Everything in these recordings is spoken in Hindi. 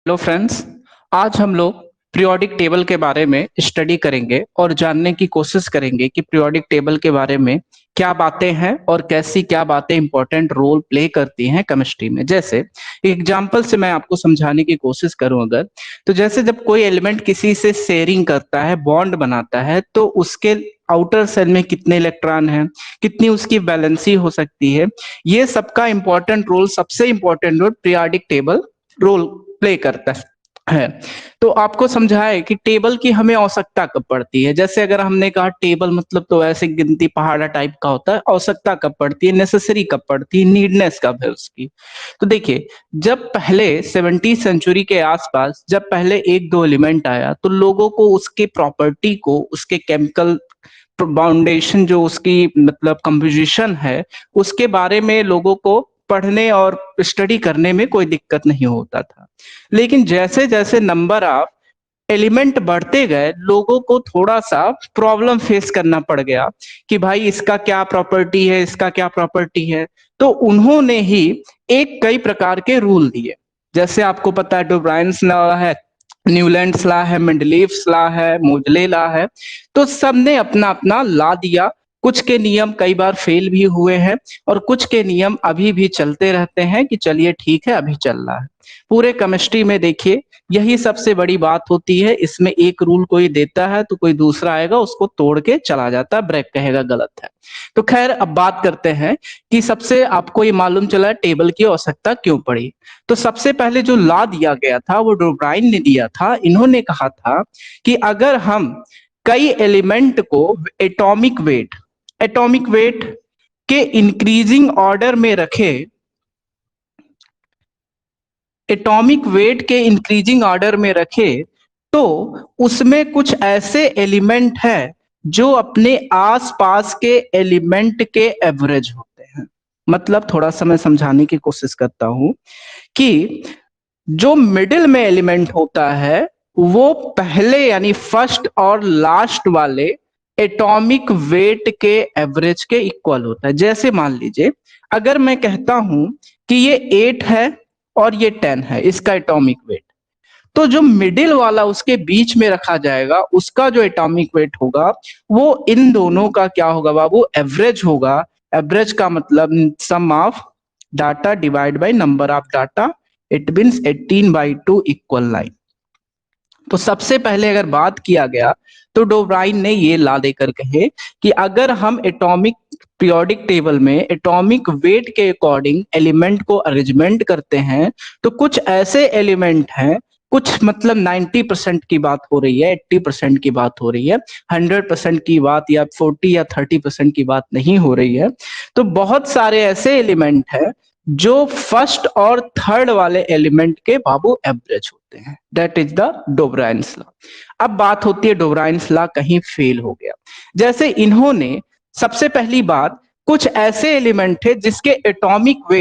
Hello friends. आज हम लोग पीरियोडिक टेबल के बारे में स्टडी करेंगे और जानने की कोशिश करेंगे कि पीरियोडिक टेबल के बारे में क्या बातें हैं और कैसी क्या बातें इंपॉर्टेंट रोल प्ले करती हैं केमिस्ट्री में। जैसे एग्जांपल से मैं आपको समझाने की कोशिश करूं अगर, तो जैसे जब कोई एलिमेंट किसी से शेयरिंग करता है, बॉन्ड बनाता है, तो उसके आउटर सेल में कितने इलेक्ट्रॉन हैं, कितनी उसकी वैलेंसी हो सकती है, ये सबका इंपॉर्टेंट रोल, सबसे important role periodic table role play करता है। तो आपको समझाए कि टेबल की हमें आवश्यकता कब पड़ती है। जैसे अगर हमने कहा टेबल मतलब तो ऐसे गिनती पहाड़ा टाइप का होता है, आवश्यकता कब पड़ती है, नेसेसरी कब पड़ती है, नीडनेस कब है उसकी। तो देखिए, जब पहले 70 सेंचुरी के आसपास जब पहले एक दो एलिमेंट आया तो लोगों को उसके प्रॉपर्टी को, उसके केमिकल बाउंडेशन, जो उसकी मतलब कंपोजिशन है, उसके बारे में लोगों को पढ़ने और स्टडी करने में कोई दिक्कत नहीं होता था। लेकिन जैसे जैसे नंबर ऑफ एलिमेंट बढ़ते गए, लोगों को थोड़ा सा प्रॉब्लम फेस करना पड़ गया कि भाई इसका क्या प्रॉपर्टी है, इसका क्या प्रॉपर्टी है। तो उन्होंने ही एक कई प्रकार के रूल दिए। जैसे आपको पता है डोब्राइन्स लॉ है, न्यूलैंड्स लॉ है, मेंडलीव्स लॉ है, मोजले लॉ है। तो सबने अपना अपना लॉ दिया। कुछ के नियम कई बार फेल भी हुए हैं और कुछ के नियम अभी भी चलते रहते हैं कि चलिए ठीक है, अभी चल रहा है। पूरे केमिस्ट्री में देखिए, यही सबसे बड़ी बात होती है। इसमें एक रूल कोई देता है तो कोई दूसरा आएगा, उसको तोड़ के चला जाता है, ब्रेक कहेगा गलत है। तो खैर, अब बात करते हैं कि सबसे आपको ये मालूम चला है टेबल की आवश्यकता क्यों पड़ी। तो सबसे पहले जो लॉ दिया गया था वो डोब्राइन ने दिया था। इन्होंने कहा था कि अगर हम कई एलिमेंट को एटॉमिक वेट के इंक्रीजिंग ऑर्डर में रखें, एटॉमिक वेट के इंक्रीजिंग ऑर्डर में रखे, तो उसमें कुछ ऐसे एलिमेंट हैं जो अपने आसपास के एलिमेंट के एवरेज होते हैं। मतलब थोड़ा सा मैं समझाने की कोशिश करता हूं कि जो मिडिल में एलिमेंट होता है वो पहले यानी फर्स्ट और लास्ट वाले एटॉमिक वेट के एवरेज के इक्वल होता है। जैसे मान लीजिए, अगर मैं कहता हूं कि ये 8 है और ये 10 है, इसका एटॉमिक वेट, तो जो मिडिल वाला उसके बीच में रखा जाएगा, उसका जो एटॉमिक वेट होगा वो इन दोनों का क्या होगा बाबू, एवरेज होगा। एवरेज का मतलब sum of data divide by number of data, it means 18/2 equal 9। तो सबसे पहले अगर बात किया गया तो डोब्राइन ने ये ला देकर कहे कि अगर हम एटॉमिक पीरियोडिक टेबल में एटॉमिक वेट के अकॉर्डिंग एलिमेंट को अरेंजमेंट करते हैं, तो कुछ ऐसे एलिमेंट हैं, कुछ मतलब 90% की बात हो रही है, 80% की बात हो रही है, 100% की बात या 40 या 30% की बात नहीं हो रही है। तो बहुत सारे ऐसे एलिमेंट हैं जो फर्स्ट और थर्ड वाले एलिमेंट के बाबू एवरेज होते हैं। दैट इज द डोब्राइन्स लॉ। अब बात होती है डोब्राइन्स लॉ कहीं फेल हो गया। जैसे इन्होंने सबसे पहली बात, कुछ ऐसे एलिमेंट थे जिसके एटॉमिक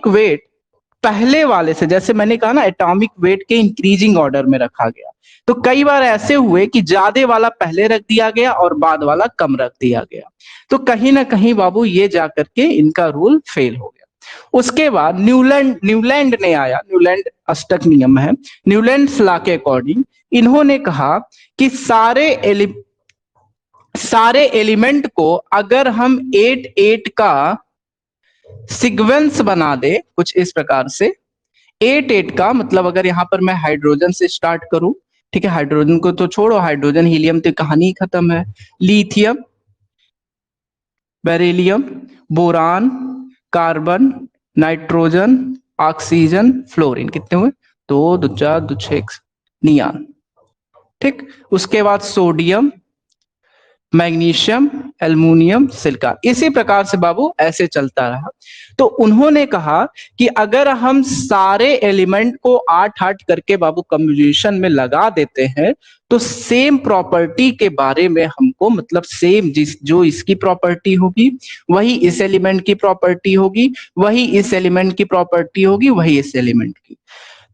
वेट पहले वाले से, जैसे मैंने कहा ना, एटॉमिक वेट के इंक्रीजिंग ऑर्डर में रखा गया। तो कई बार ऐसे हुए कि ज्यादा वाला पहले रख दिया गया और बाद वाला कम रख दिया गया। तो कहीं ना कहीं बाबू ये जाकर के इनका रूल फेल हो गया। उसके बाद न्यूलैंड ने आया, न्यूलैंड अष्टक नियम है। न्यूलैंड लॉ के अकॉर्डिंग इन्होंने कहा कि सारे एलिमेंट को अगर हम 8 8 का सीक्वेंस बना दे कुछ इस प्रकार से, 8 8 का मतलब अगर यहां पर मैं हाइड्रोजन से स्टार्ट करूं, ठीक है, हाइड्रोजन को तो छोड़ो, हाइड्रोजन हीलियम तो कहानी ही खत्म है। Lithium, beryllium, boron, carbon, nitrogen, oxygen, fluorine, कितने हुए, दो दो चार दो छह, नियान, ठीक। उसके बाद सोडियम, मैग्नीशियम, एल्युमिनियम, सिलिकॉन, इसी प्रकार से बाबू ऐसे चलता रहा। तो उन्होंने कहा कि अगर हम सारे एलिमेंट को 8 8 करके बाबू कंपोजिशन में लगा देते हैं, तो सेम प्रॉपर्टी के बारे में हमको, मतलब सेम जो इसकी प्रॉपर्टी होगी वही इस एलिमेंट की प्रॉपर्टी होगी, वही इस एलिमेंट की प्रॉपर्टी होगी, वही इस एलिमेंट की,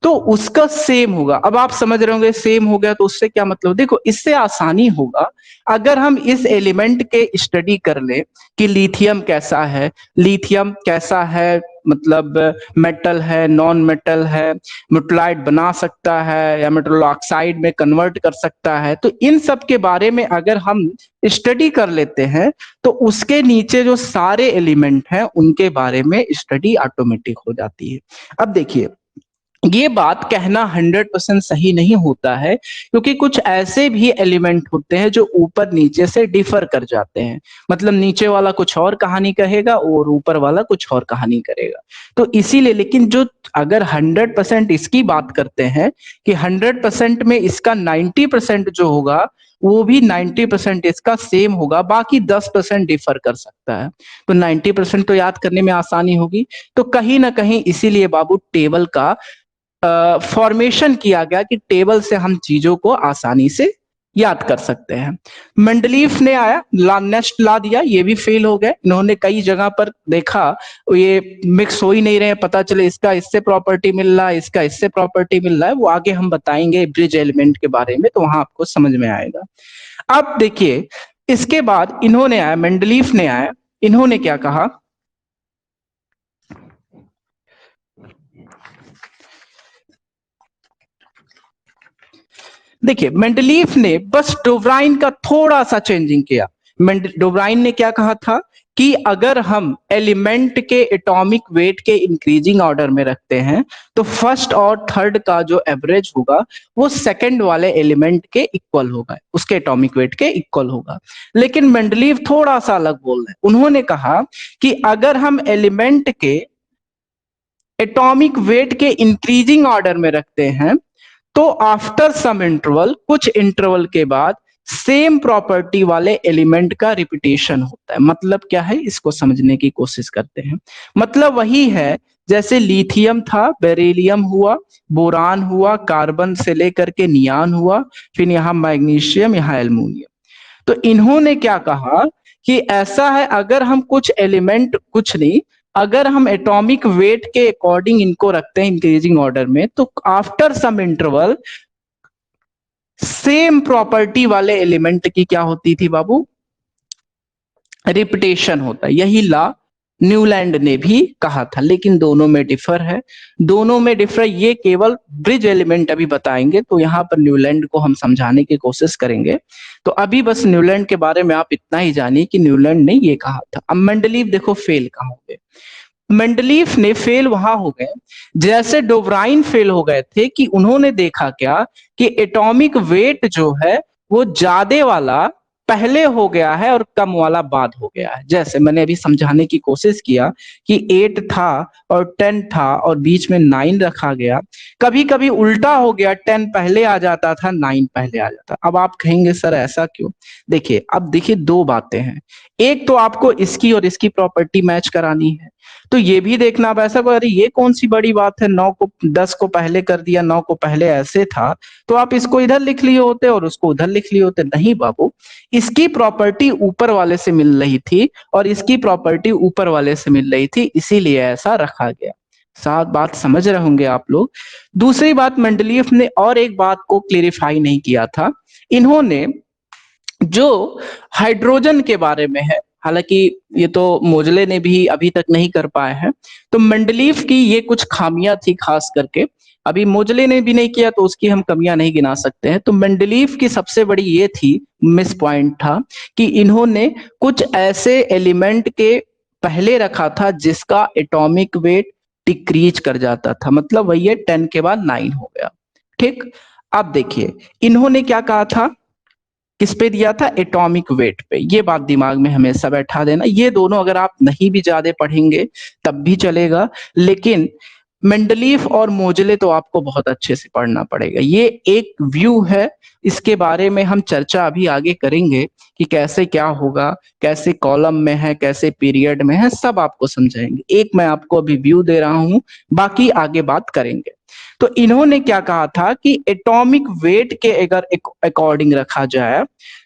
तो उसका सेम होगा। अब आप समझ रहे होंगे सेम हो गया तो उससे क्या मतलब, देखो इससे आसानी होगा अगर हम इस एलिमेंट के स्टडी कर ले कि लिथियम कैसा है, लिथियम कैसा है, मतलब मेटल है, नॉन मेटल है, मेटलाइट बना सकता है या मेटल ऑक्साइड में कन्वर्ट कर सकता है। तो इन सब के बारे में अगर हम स्टडी कर लेते हैं तो उसके नीचे जो सारे एलिमेंट हैं उनके बारे में स्टडी ऑटोमेटिक हो जाती है। अब देखिए, ये बात कहना 100% सही नहीं होता है, क्योंकि कुछ ऐसे भी एलिमेंट होते हैं जो ऊपर नीचे से डिफर कर जाते हैं। मतलब नीचे वाला कुछ और कहानी कहेगा और ऊपर वाला कुछ और कहानी करेगा। तो इसीलिए, लेकिन जो अगर 100% इसकी बात करते हैं कि 100% में इसका 90% जो होगा वो भी 90% इसका सेम होगा, बाकी 10% डिफर कर सकता है। तो 90% तो याद करने में आसानी होगी। तो कहीं ना कहीं इसीलिए बाबू टेबल का फॉर्मेशन किया गया कि टेबल से हम चीजों को आसानी से याद कर सकते हैं। मेंडलीफ ने आया, नेक्स्ट ला दिया, ये भी फेल हो गए। इन्होंने कई जगह पर देखा ये मिक्स हो ही नहीं रहे, पता चले इसका इससे प्रॉपर्टी मिल रहा है, इसका इससे प्रॉपर्टी मिल रहा है। वो आगे हम बताएंगे ब्रिज एलिमेंट के बारे में, तो वहां आपको समझ में आएगा। अब देखिए, इसके बाद इन्होंने आया, मेंडलीफ ने आया, इन्होंने क्या कहा, देखिए मेंडलीफ ने बस डोब्राइन का थोड़ा सा चेंजिंग किया। डोब्राइन ने क्या कहा था कि अगर हम एलिमेंट के एटॉमिक वेट के इंक्रीजिंग ऑर्डर में रखते हैं तो फर्स्ट और थर्ड का जो एवरेज होगा वो सेकंड वाले एलिमेंट के इक्वल होगा, उसके एटॉमिक वेट के इक्वल होगा। लेकिन मेंडलीफ थोड़ा सा अलग बोल रहे हैं। उन्होंने कहा कि अगर हम एलिमेंट के एटॉमिक वेट के इंक्रीजिंग ऑर्डर में रखते हैं तो आफ्टर सम इंटरवल, कुछ इंटरवल के बाद सेम प्रॉपर्टी वाले एलिमेंट का रिपीटेशन होता है। मतलब क्या है, इसको समझने की कोशिश करते हैं। मतलब वही है जैसे लिथियम था, बेरिलियम हुआ, बोरान हुआ, कार्बन से लेकर के नियान हुआ, फिर यहाँ मैग्नीशियम, यहाँ एल्युमिनियम। तो इन्होंने क्या कहा कि ऐसा है, अगर हम कुछ एलिमेंट, कुछ नहीं, अगर हम एटॉमिक वेट के अकॉर्डिंग इनको रखते हैं इंक्रीजिंग ऑर्डर में, तो after some interval same property वाले एलिमेंट की क्या होती थी बाबू, रिपीटेशन होता है। यही लॉ न्यूलैंड ने भी कहा था। लेकिन दोनों में डिफर है, दोनों में डिफर, ये केवल ब्रिज एलिमेंट अभी बताएंगे, तो यहाँ पर न्यूलैंड को हम समझाने की कोशिश करेंगे। तो अभी बस न्यूलैंड के बारे में आप इतना ही जानिए कि न्यूलैंड ने ये कहा था। अब मेंडलीव देखो फेल कहाँ हो गए। मेंडलीफ ने फेल वहां हो गए जैसे डोब्राइन फेल हो गए थे कि उन्होंने देखा क्या कि एटॉमिक वेट जो है वो ज्यादा वाला पहले हो गया है और कम वाला बाद हो गया है। जैसे मैंने अभी समझाने की कोशिश किया कि 8 था और 10 था और बीच में 9 रखा गया। कभी कभी उल्टा हो गया, 10 पहले आ जाता था, 9 पहले आ जाता। अब आप कहेंगे सर ऐसा क्यों? देखिए, अब देखिए दो बातें हैं। एक तो आपको इसकी और इसकी प्रॉपर्टी मैच करानी है, तो ये भी देखना। अब ऐसा अरे ये कौन सी बड़ी बात है, 9 को 10 को पहले कर दिया, 9 को पहले ऐसे था, तो आप इसको इधर लिख लिए होते और उसको उधर लिख लिए होते। नहीं बाबू, इसकी प्रॉपर्टी ऊपर वाले से मिल रही थी और इसकी प्रॉपर्टी ऊपर वाले से मिल रही थी, इसीलिए ऐसा रखा गया। साथ बात समझ रहे होंगे आप लोग। दूसरी बात, मेंडलीफ ने और एक बात को क्लेरिफाई नहीं किया था। इन्होंने जो हाइड्रोजन के बारे में है, हालांकि ये तो मोजले ने भी अभी तक नहीं कर पाए हैं, तो मेंडलीफ की ये कुछ खामियां थी खास करके। अभी मोजले ने भी नहीं किया तो उसकी हम कमियां नहीं गिना सकते हैं। तो मेंडलीफ की सबसे बड़ी ये थी, मिस पॉइंट था, कि इन्होंने कुछ ऐसे एलिमेंट के पहले रखा था जिसका एटॉमिक वेट डिक्रीज कर जाता था। मतलब वही है 10 के बाद 9 हो गया। ठीक। अब देखिए, इन्होंने क्या कहा था, किस पे दिया था, एटॉमिक वेट पे। ये बात दिमाग में हमेशा बैठा देना। ये दोनों अगर आप नहीं भी ज्यादा पढ़ेंगे तब भी चलेगा, लेकिन मेंडलीफ और मोजले तो आपको बहुत अच्छे से पढ़ना पड़ेगा। ये एक व्यू है, इसके बारे में हम चर्चा अभी आगे करेंगे कि कैसे क्या होगा, कैसे कॉलम में है, कैसे पीरियड में है, सब आपको समझाएंगे। एक मैं आपको अभी व्यू दे रहा हूं, बाकी आगे बात करेंगे। तो इन्होंने क्या कहा था कि एटॉमिक वेट के अगर अकॉर्डिंग रखा जाए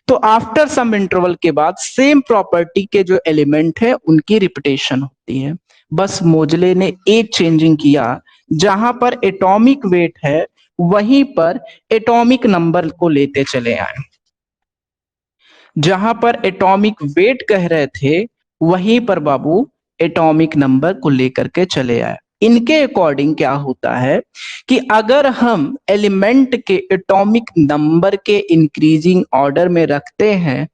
तो आफ्टर सम इंटरवल के बाद सेम प्रॉपर्टी के जो एलिमेंट है उनकी रिपीटेशन होती है। बस मोजले ने एक चेंजिंग किया, जहां पर एटॉमिक वेट है वहीं पर एटॉमिक नंबर को लेते चले आए। जहां पर एटॉमिक वेट कह रहे थे वहीं पर बाबू एटॉमिक नंबर को लेकर के चले आए। इनके अकॉर्डिंग क्या होता है कि अगर हम एलिमेंट के एटॉमिक नंबर के इंक्रीजिंग ऑर्डर में रखते हैं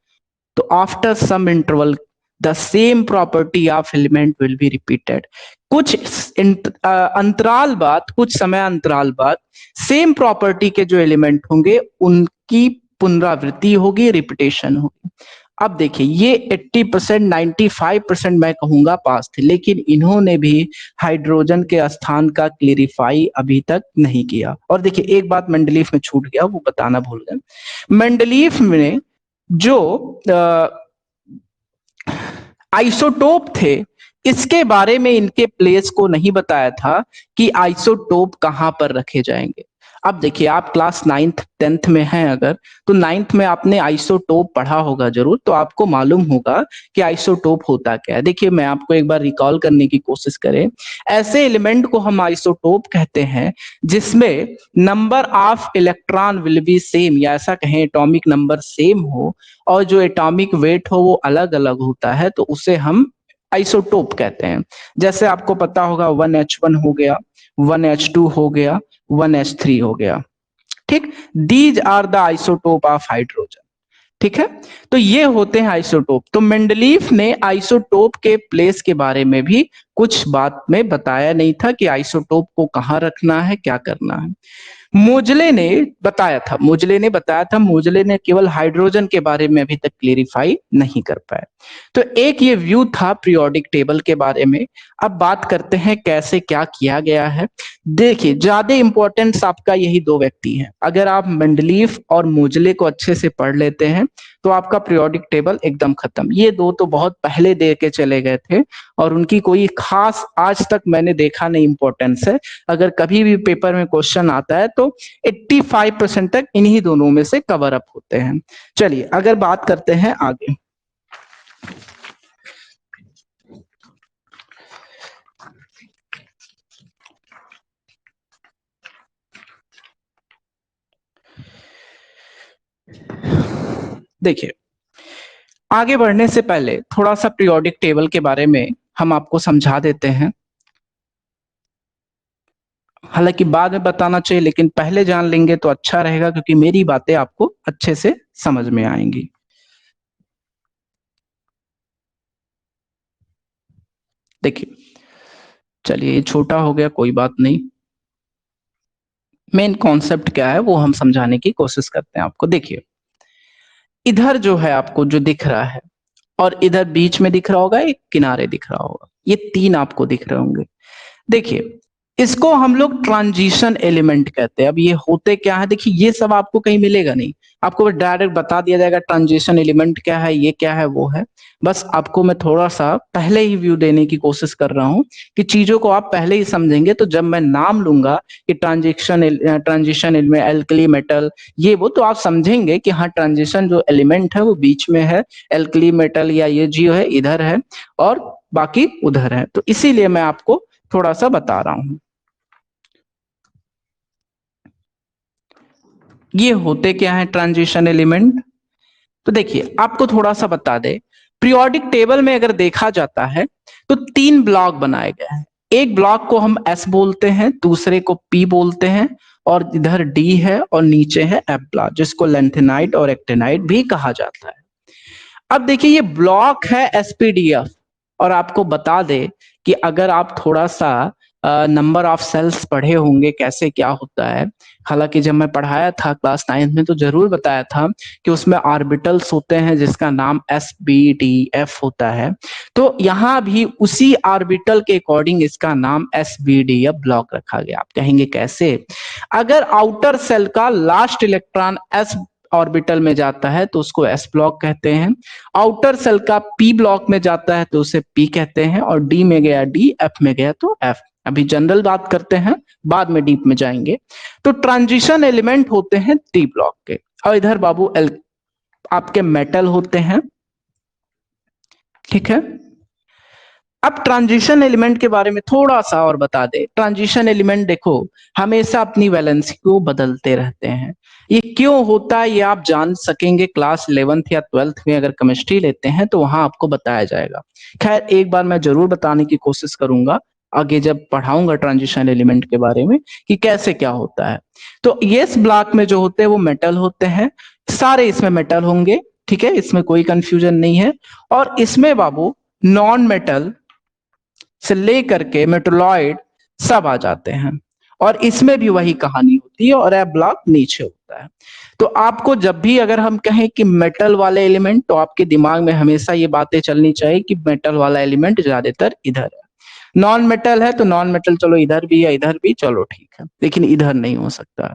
तो after some interval the same property of element will be repeated. कुछ अंतराल बाद, कुछ समय अंतराल बाद सेम प्रॉपर्टी के जो एलिमेंट होंगे उनकी पुनरावृत्ति होगी, रिपीटेशन होगी। अब देखिए ये 80% 95% मैं कहूंगा पास थे, लेकिन इन्होंने भी हाइड्रोजन के स्थान का क्लेरिफाई अभी तक नहीं किया। और देखिए एक बात मेंडलीफ में छूट गया, वो बताना भूल गए। मेंडलीफ में जो आइसोटोप थे इसके बारे में इनके प्लेस को नहीं बताया था कि आइसोटोप कहां पर रखे जाएंगे। अब देखिए आप क्लास 9th 10th में हैं अगर, तो 9th में आपने आइसोटोप पढ़ा होगा जरूर, तो आपको मालूम होगा कि आइसोटोप होता क्या है। देखिए मैं आपको एक बार रिकॉल करने की कोशिश करें। ऐसे एलिमेंट को हम आइसोटोप कहते हैं जिसमें number of electron will be same, या ऐसा कहें एटॉमिक नंबर सेम हो और जो एटॉमिक वेट हो वो अलग अलग होता है, तो उसे हम आइसोटोप कहते हैं। जैसे आपको पता होगा 1H1 हो गया, 1H2 हो गया, 1H3 हो गया। ठीक, these are the isotope of hydrogen. ठीक है, तो ये होते हैं आइसोटोप। तो मेंडलीफ ने आइसोटोप के प्लेस के बारे में भी कुछ बात में बताया नहीं था कि आइसोटोप को कहां रखना है, क्या करना है। मोजले ने बताया था, मोजले ने केवल हाइड्रोजन के बारे में अभी तक क्लेरिफाई नहीं कर पाए। तो एक ये व्यू था पीरियोडिक टेबल के बारे में। अब बात करते हैं कैसे क्या किया गया है। देखिए ज्यादा इंपॉर्टेंस आपका यही दो व्यक्ति हैं। अगर आप मेंडलीफ और मोजले को अच्छे से पढ़ लेते हैं तो आपका पीरियोडिक टेबल एकदम खत्म। ये दो तो बहुत पहले दे के चले गए थे और उनकी कोई खास आज तक मैंने देखा नहीं इंपॉर्टेंस है। अगर कभी भी पेपर में क्वेश्चन आता है तो 85% तक इन्हीं दोनों में से कवर अप होते हैं। चलिए अगर बात करते हैं आगे। देखिए आगे बढ़ने से पहले थोड़ा सा पीरियोडिक टेबल के बारे में हम आपको समझा देते हैं। हालांकि बाद में बताना चाहिए, लेकिन पहले जान लेंगे तो अच्छा रहेगा क्योंकि मेरी बातें आपको अच्छे से समझ में आएंगी। देखिए चलिए ये छोटा हो गया, कोई बात नहीं। मेन कॉन्सेप्ट क्या है वो हम समझाने की कोशिश करते हैं आपको। देखिए इधर जो है आपको जो दिख रहा है और इधर बीच में दिख रहा होगा, एक किनारे दिख रहा होगा, ये तीन आपको दिख रहे होंगे। देखिए इसको हम लोग ट्रांजिशन एलिमेंट कहते हैं। अब ये होते क्या है, देखिए ये सब आपको कहीं मिलेगा नहीं, आपको डायरेक्ट बता दिया जाएगा ट्रांजिशन एलिमेंट क्या है, ये क्या है, वो है। बस आपको मैं थोड़ा सा पहले ही व्यू देने की कोशिश कर रहा हूं कि चीजों को आप पहले ही समझेंगे तो जब मैं नाम लूंगा कि ट्रांजिशन एलिमेंट, एल्कली मेटल, ये वो, तो आप समझेंगे कि हाँ ट्रांजिशन जो एलिमेंट है वो बीच में है, एल्कली मेटल या ये जो है इधर है और बाकी उधर है। तो इसीलिए मैं आपको थोड़ा सा बता रहा हूं। ये होते क्या है ट्रांजिशन एलिमेंट। तो देखिए आपको थोड़ा सा बता दे, पीरियोडिक टेबल में अगर देखा जाता है तो तीन ब्लॉक बनाए गए हैं। एक ब्लॉक को हम एस बोलते हैं, दूसरे को पी बोलते हैं, और इधर डी है और नीचे है एफ ब्लॉक, जिसको लेंथेनाइट और एक्टेनाइट भी कहा जाता है। अब देखिए ये ब्लॉक है एसपीडीएफ, और आपको बता दे कि अगर आप थोड़ा सा नंबर ऑफ सेल्स पढ़े होंगे कैसे क्या होता है। हालांकि जब मैं पढ़ाया था क्लास 9th में तो जरूर बताया था कि उसमें ऑर्बिटल्स होते हैं जिसका नाम एस बी डी एफ होता है। तो यहाँ भी उसी ऑर्बिटल के अकॉर्डिंग इसका नाम S B D F block रखा गया। आप कहेंगे कैसे? अगर आउटर सेल का लास्ट इलेक्ट्रॉन एस ऑर्बिटल में जाता है तो उसको एस ब्लॉक कहते हैं। आउटर सेल का पी ब्लॉक में जाता है तो उसे पी कहते हैं, और डी में गया डी, एफ में गया तो एफ। अभी जनरल बात करते हैं, बाद में डीप में जाएंगे। तो ट्रांजिशन एलिमेंट होते हैं टी ब्लॉक के, और इधर बाबू आपके मेटल होते हैं। ठीक है, अब ट्रांजिशन एलिमेंट के बारे में थोड़ा सा और बता दे। ट्रांजिशन एलिमेंट देखो हमेशा अपनी वैलेंसी को बदलते रहते हैं। ये क्यों होता है ये आप जान सकेंगे क्लास 11th या 12th में, अगर केमिस्ट्री लेते हैं तो वहां आपको बताया जाएगा। खैर एक बार मैं जरूर बताने की कोशिश करूंगा आगे जब पढ़ाऊंगा ट्रांजिशन एलिमेंट के बारे में कि कैसे क्या होता है। तो येस ब्लॉक में जो होते हैं वो मेटल होते हैं, सारे इसमें मेटल होंगे, ठीक है, इसमें कोई कंफ्यूजन नहीं है। और इसमें बाबू नॉन मेटल से लेकर के मेटलॉइड सब आ जाते हैं, और इसमें भी वही कहानी होती है, और ए ब्लॉक नीचे होता है। तो आपको जब भी अगर हम कहें कि मेटल वाले एलिमेंट, तो आपके दिमाग में हमेशा ये बातें चलनी चाहिए कि मेटल वाला एलिमेंट ज्यादातर इधर है। नॉन मेटल है तो नॉन मेटल चलो इधर भी है, इधर भी चलो ठीक है, लेकिन इधर नहीं हो सकता।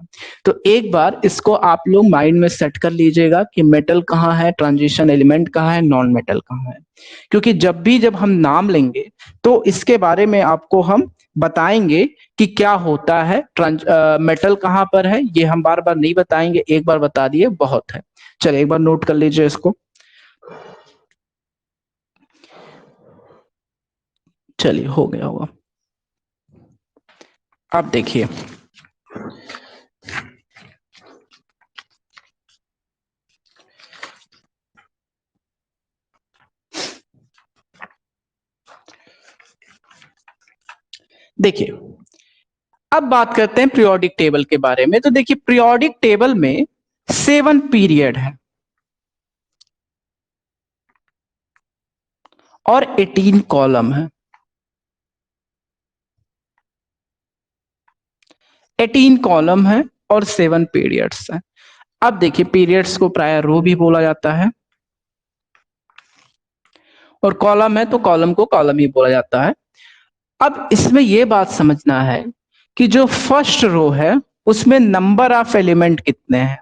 तो एक बार इसको आप लोग माइंड में सेट कर लीजिएगा कि मेटल कहाँ है, ट्रांजिशन एलिमेंट कहाँ है, नॉन मेटल कहाँ है। क्योंकि जब हम नाम लेंगे तो इसके बारे में आपको हम बताएंगे कि क्या होता है, मेटल कहाँ पर है, ये हम बार बार नहीं बताएंगे, एक बार बता दिए बहुत है। चलिए एक बार नोट कर लीजिए इसको। चलिए हो गया होगा। अब देखिए देखिए अब बात करते हैं पीरियोडिक टेबल के बारे में। तो देखिए पीरियोडिक टेबल में 7 पीरियड है और 18 कॉलम है। 18 कॉलम है और 7 पीरियड्स है। अब देखिए पीरियड्स को प्राय रो भी बोला जाता है, और कॉलम है तो कॉलम को कॉलम ही बोला जाता है। अब इसमें यह बात समझना है कि जो फर्स्ट रो है उसमें नंबर ऑफ एलिमेंट कितने हैं।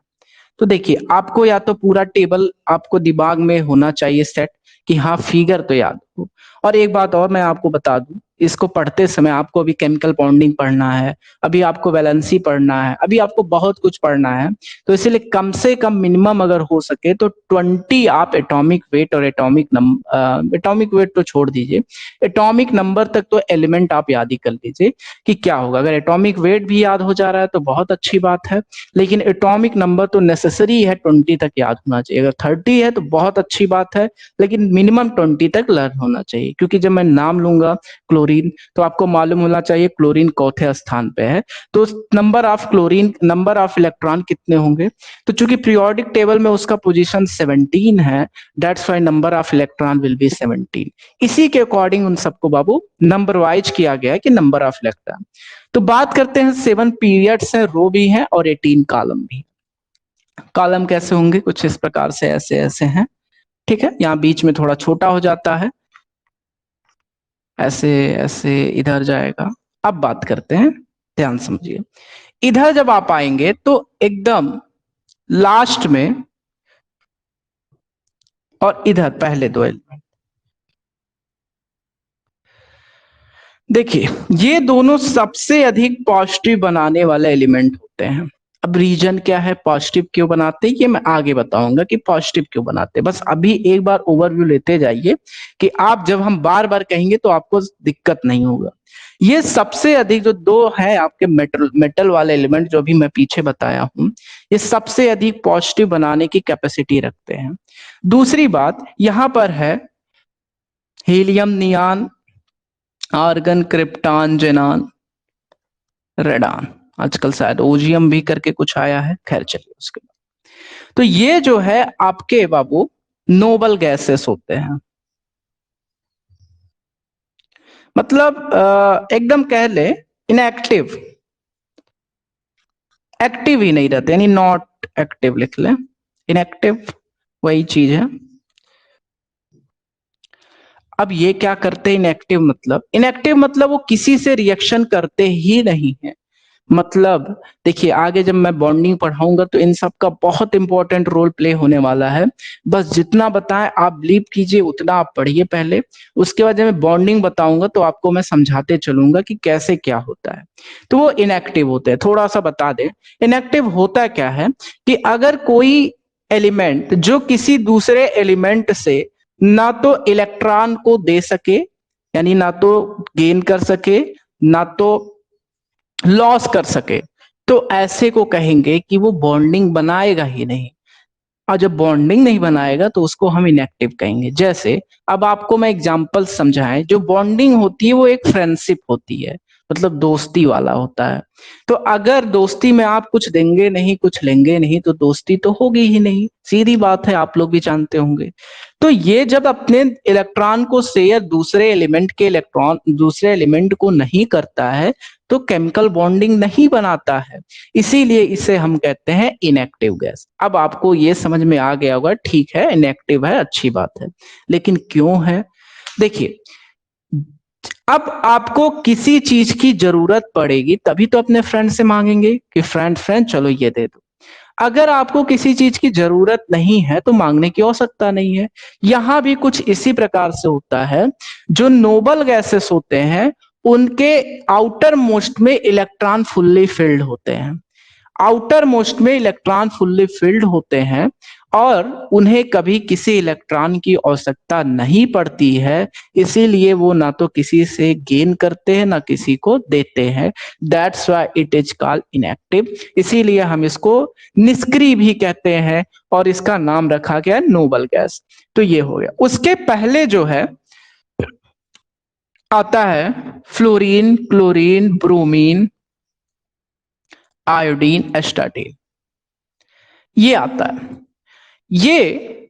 तो देखिए आपको या तो पूरा टेबल आपको दिमाग में होना चाहिए सेट कि हाँ फिगर तो याद हो। और एक बात और मैं आपको बता दूं, इसको पढ़ते समय आपको अभी केमिकल बॉन्डिंग पढ़ना है, अभी आपको वैलेंसी पढ़ना है, अभी आपको बहुत कुछ पढ़ना है। तो इसीलिए कम से कम मिनिमम अगर हो सके तो 20 आप एटॉमिक वेट और एटॉमिक वेट तो छोड़ दीजिए, एटॉमिक नंबर तक तो एलिमेंट आप याद ही कर लीजिए कि क्या होगा। अगर एटॉमिक वेट भी याद हो जा रहा है तो बहुत अच्छी बात है, लेकिन एटॉमिक नंबर तो नेसेसरी है 20 तक याद होना चाहिए। अगर 30 है तो बहुत अच्छी बात है, लेकिन मिनिमम 20 तक लर्न होना चाहिए। क्योंकि जब मैं नाम लूंगा क्लोरीन तो आपको मालूम होना चाहिए क्लोरीन चौथे स्थान पे है, तो number of chlorine, number of electron कितने होंगे। तो चूंकि पीरियोडिक टेबल में उसका पोजीशन 17 है, that's why number of electron will be 17। इसी के अकॉर्डिंग उन सबको बाबू नंबर वाइज किया गया है कि नंबर ऑफ इलेक्ट्रॉन। तो बात करते हैं 7 पीरियड्स हैं, रो भी हैं और 18 कॉलम भी। कॉलम कैसे होंगे, कुछ इस प्रकार से ऐसे ऐसे हैं, ठीक है, यहाँ बीच में थोड़ा छोटा हो जाता है, ऐसे ऐसे इधर जाएगा। अब बात करते हैं, ध्यान समझिए, इधर जब आप आएंगे तो एकदम लास्ट में और इधर पहले दो एलिमेंट, देखिए ये दोनों सबसे अधिक पॉजिटिव बनाने वाले एलिमेंट होते हैं। अब रीजन क्या है पॉजिटिव क्यों बनाते हैं, ये मैं आगे बताऊंगा कि पॉजिटिव क्यों बनाते हैं। बस अभी एक बार ओवरव्यू लेते जाइए कि आप जब हम बार बार कहेंगे तो आपको दिक्कत नहीं होगा। ये सबसे अधिक जो दो है आपके मेटल वाले एलिमेंट जो भी मैं पीछे बताया हूं, ये सबसे अधिक पॉजिटिव बनाने की कैपेसिटी रखते हैं। दूसरी बात यहां पर है हीलियम, नियान, आर्गन, क्रिप्टॉन, जेनान, रेडान, आजकल शायद ओजियम भी करके कुछ आया है, खैर चलिए उसके बाद। तो ये जो है आपके बाबू नोबल गैसेस होते हैं, मतलब एकदम कह ले इनएक्टिव, एक्टिव ही नहीं रहते, यानी नॉट एक्टिव लिख लें, इनएक्टिव वही चीज है। अब ये क्या करते हैं इनएक्टिव मतलब वो किसी से रिएक्शन करते ही नहीं है। मतलब देखिए आगे जब मैं बॉन्डिंग पढ़ाऊंगा तो इन सब का बहुत इंपॉर्टेंट रोल प्ले होने वाला है। बस जितना बताएं आप बिलीव कीजिए उतना आप पढ़िए पहले, उसके बाद जब मैं बॉन्डिंग बताऊंगा तो आपको मैं समझाते चलूंगा कि कैसे क्या होता है। तो वो इनएक्टिव होते हैं, थोड़ा सा बता दें इनएक्टिव होता क्या है कि अगर कोई एलिमेंट जो किसी दूसरे एलिमेंट से ना तो इलेक्ट्रॉन को दे सके यानी ना तो गेन कर सके ना तो लॉस कर सके, तो ऐसे को कहेंगे कि वो बॉन्डिंग बनाएगा ही नहीं। और जब बॉन्डिंग नहीं बनाएगा तो उसको हम इनएक्टिव कहेंगे। जैसे अब आपको मैं एग्जांपल समझाएं, जो बॉन्डिंग होती है वो एक फ्रेंडशिप होती है, मतलब दोस्ती वाला होता है। तो अगर दोस्ती में आप कुछ देंगे नहीं कुछ लेंगे नहीं तो दोस्ती तो होगी ही नहीं, सीधी बात है, आप लोग भी जानते होंगे। तो ये जब अपने इलेक्ट्रॉन को शेयर दूसरे एलिमेंट के इलेक्ट्रॉन दूसरे एलिमेंट को नहीं करता है तो केमिकल बॉन्डिंग नहीं बनाता है, इसीलिए इसे हम कहते हैं इनएक्टिव गैस। अब आपको ये समझ में आ गया होगा, ठीक है इनएक्टिव है, अच्छी बात है, लेकिन क्यों है? देखिए, अब आपको किसी चीज की जरूरत पड़ेगी तभी तो अपने फ्रेंड से मांगेंगे कि फ्रेंड फ्रेंड चलो ये दे दो। अगर आपको किसी चीज की जरूरत नहीं है तो मांगने की आवश्यकता नहीं है। यहां भी कुछ इसी प्रकार से होता है। जो नोबल गैसेस होते हैं उनके आउटर मोस्ट में इलेक्ट्रॉन फुल्ली फिल्ड होते हैं, आउटर मोस्ट में इलेक्ट्रॉन फुल्ली फिल्ड होते हैं और उन्हें कभी किसी इलेक्ट्रॉन की आवश्यकता नहीं पड़ती है, इसीलिए वो ना तो किसी से गेन करते हैं ना किसी को देते हैं। That's why it is called inactive, इसीलिए हम इसको निष्क्रिय भी कहते हैं और इसका नाम रखा गया नोबल गैस। तो ये हो गया। उसके पहले जो है आता है fluorine, chlorine, bromine, iodine, astatine, ये आता है। ये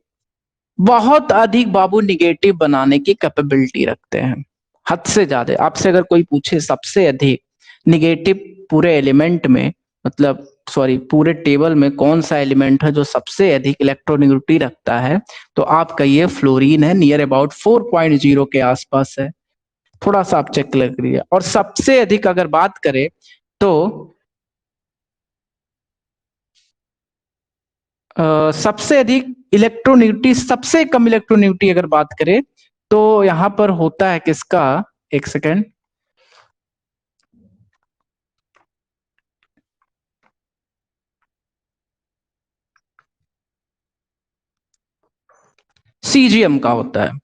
बहुत अधिक बाबू निगेटिव बनाने की कैपेबिलिटी रखते हैं, हद से ज्यादा। आपसे अगर कोई पूछे सबसे अधिक निगेटिव पूरे एलिमेंट में, मतलब सॉरी पूरे टेबल में कौन सा एलिमेंट है जो सबसे अधिक इलेक्ट्रोनेगेटिविटी रखता है, तो आप कहिए फ्लोरीन है, नियर अबाउट 4.0 के आसपास है। थोड़ा सा आप चेक कर लीजिए। और सबसे अधिक अगर बात करें तो सबसे अधिक इलेक्ट्रोनिटी, सबसे कम इलेक्ट्रोनिटी अगर बात करें तो यहां पर होता है किसका, एक सेकेंड, सीजियम का होता है।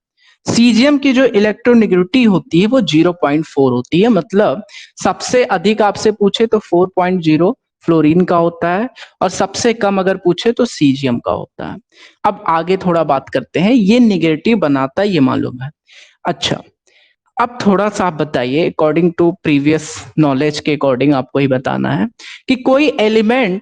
सीजियम की जो इलेक्ट्रोनिगेटिविटी होती है वो 0.4 होती है, मतलब सबसे अधिक आपसे पूछे तो 4.0 फ्लोरीन का होता है और सबसे कम अगर पूछे तो सीजियम का होता है। अब आगे थोड़ा बात करते हैं, ये निगेटिव बनाता है ये मालूम है। अच्छा, अब थोड़ा सा आप बताइए, अकॉर्डिंग टू प्रीवियस नॉलेज के अकॉर्डिंग आपको ही बताना है कि कोई एलिमेंट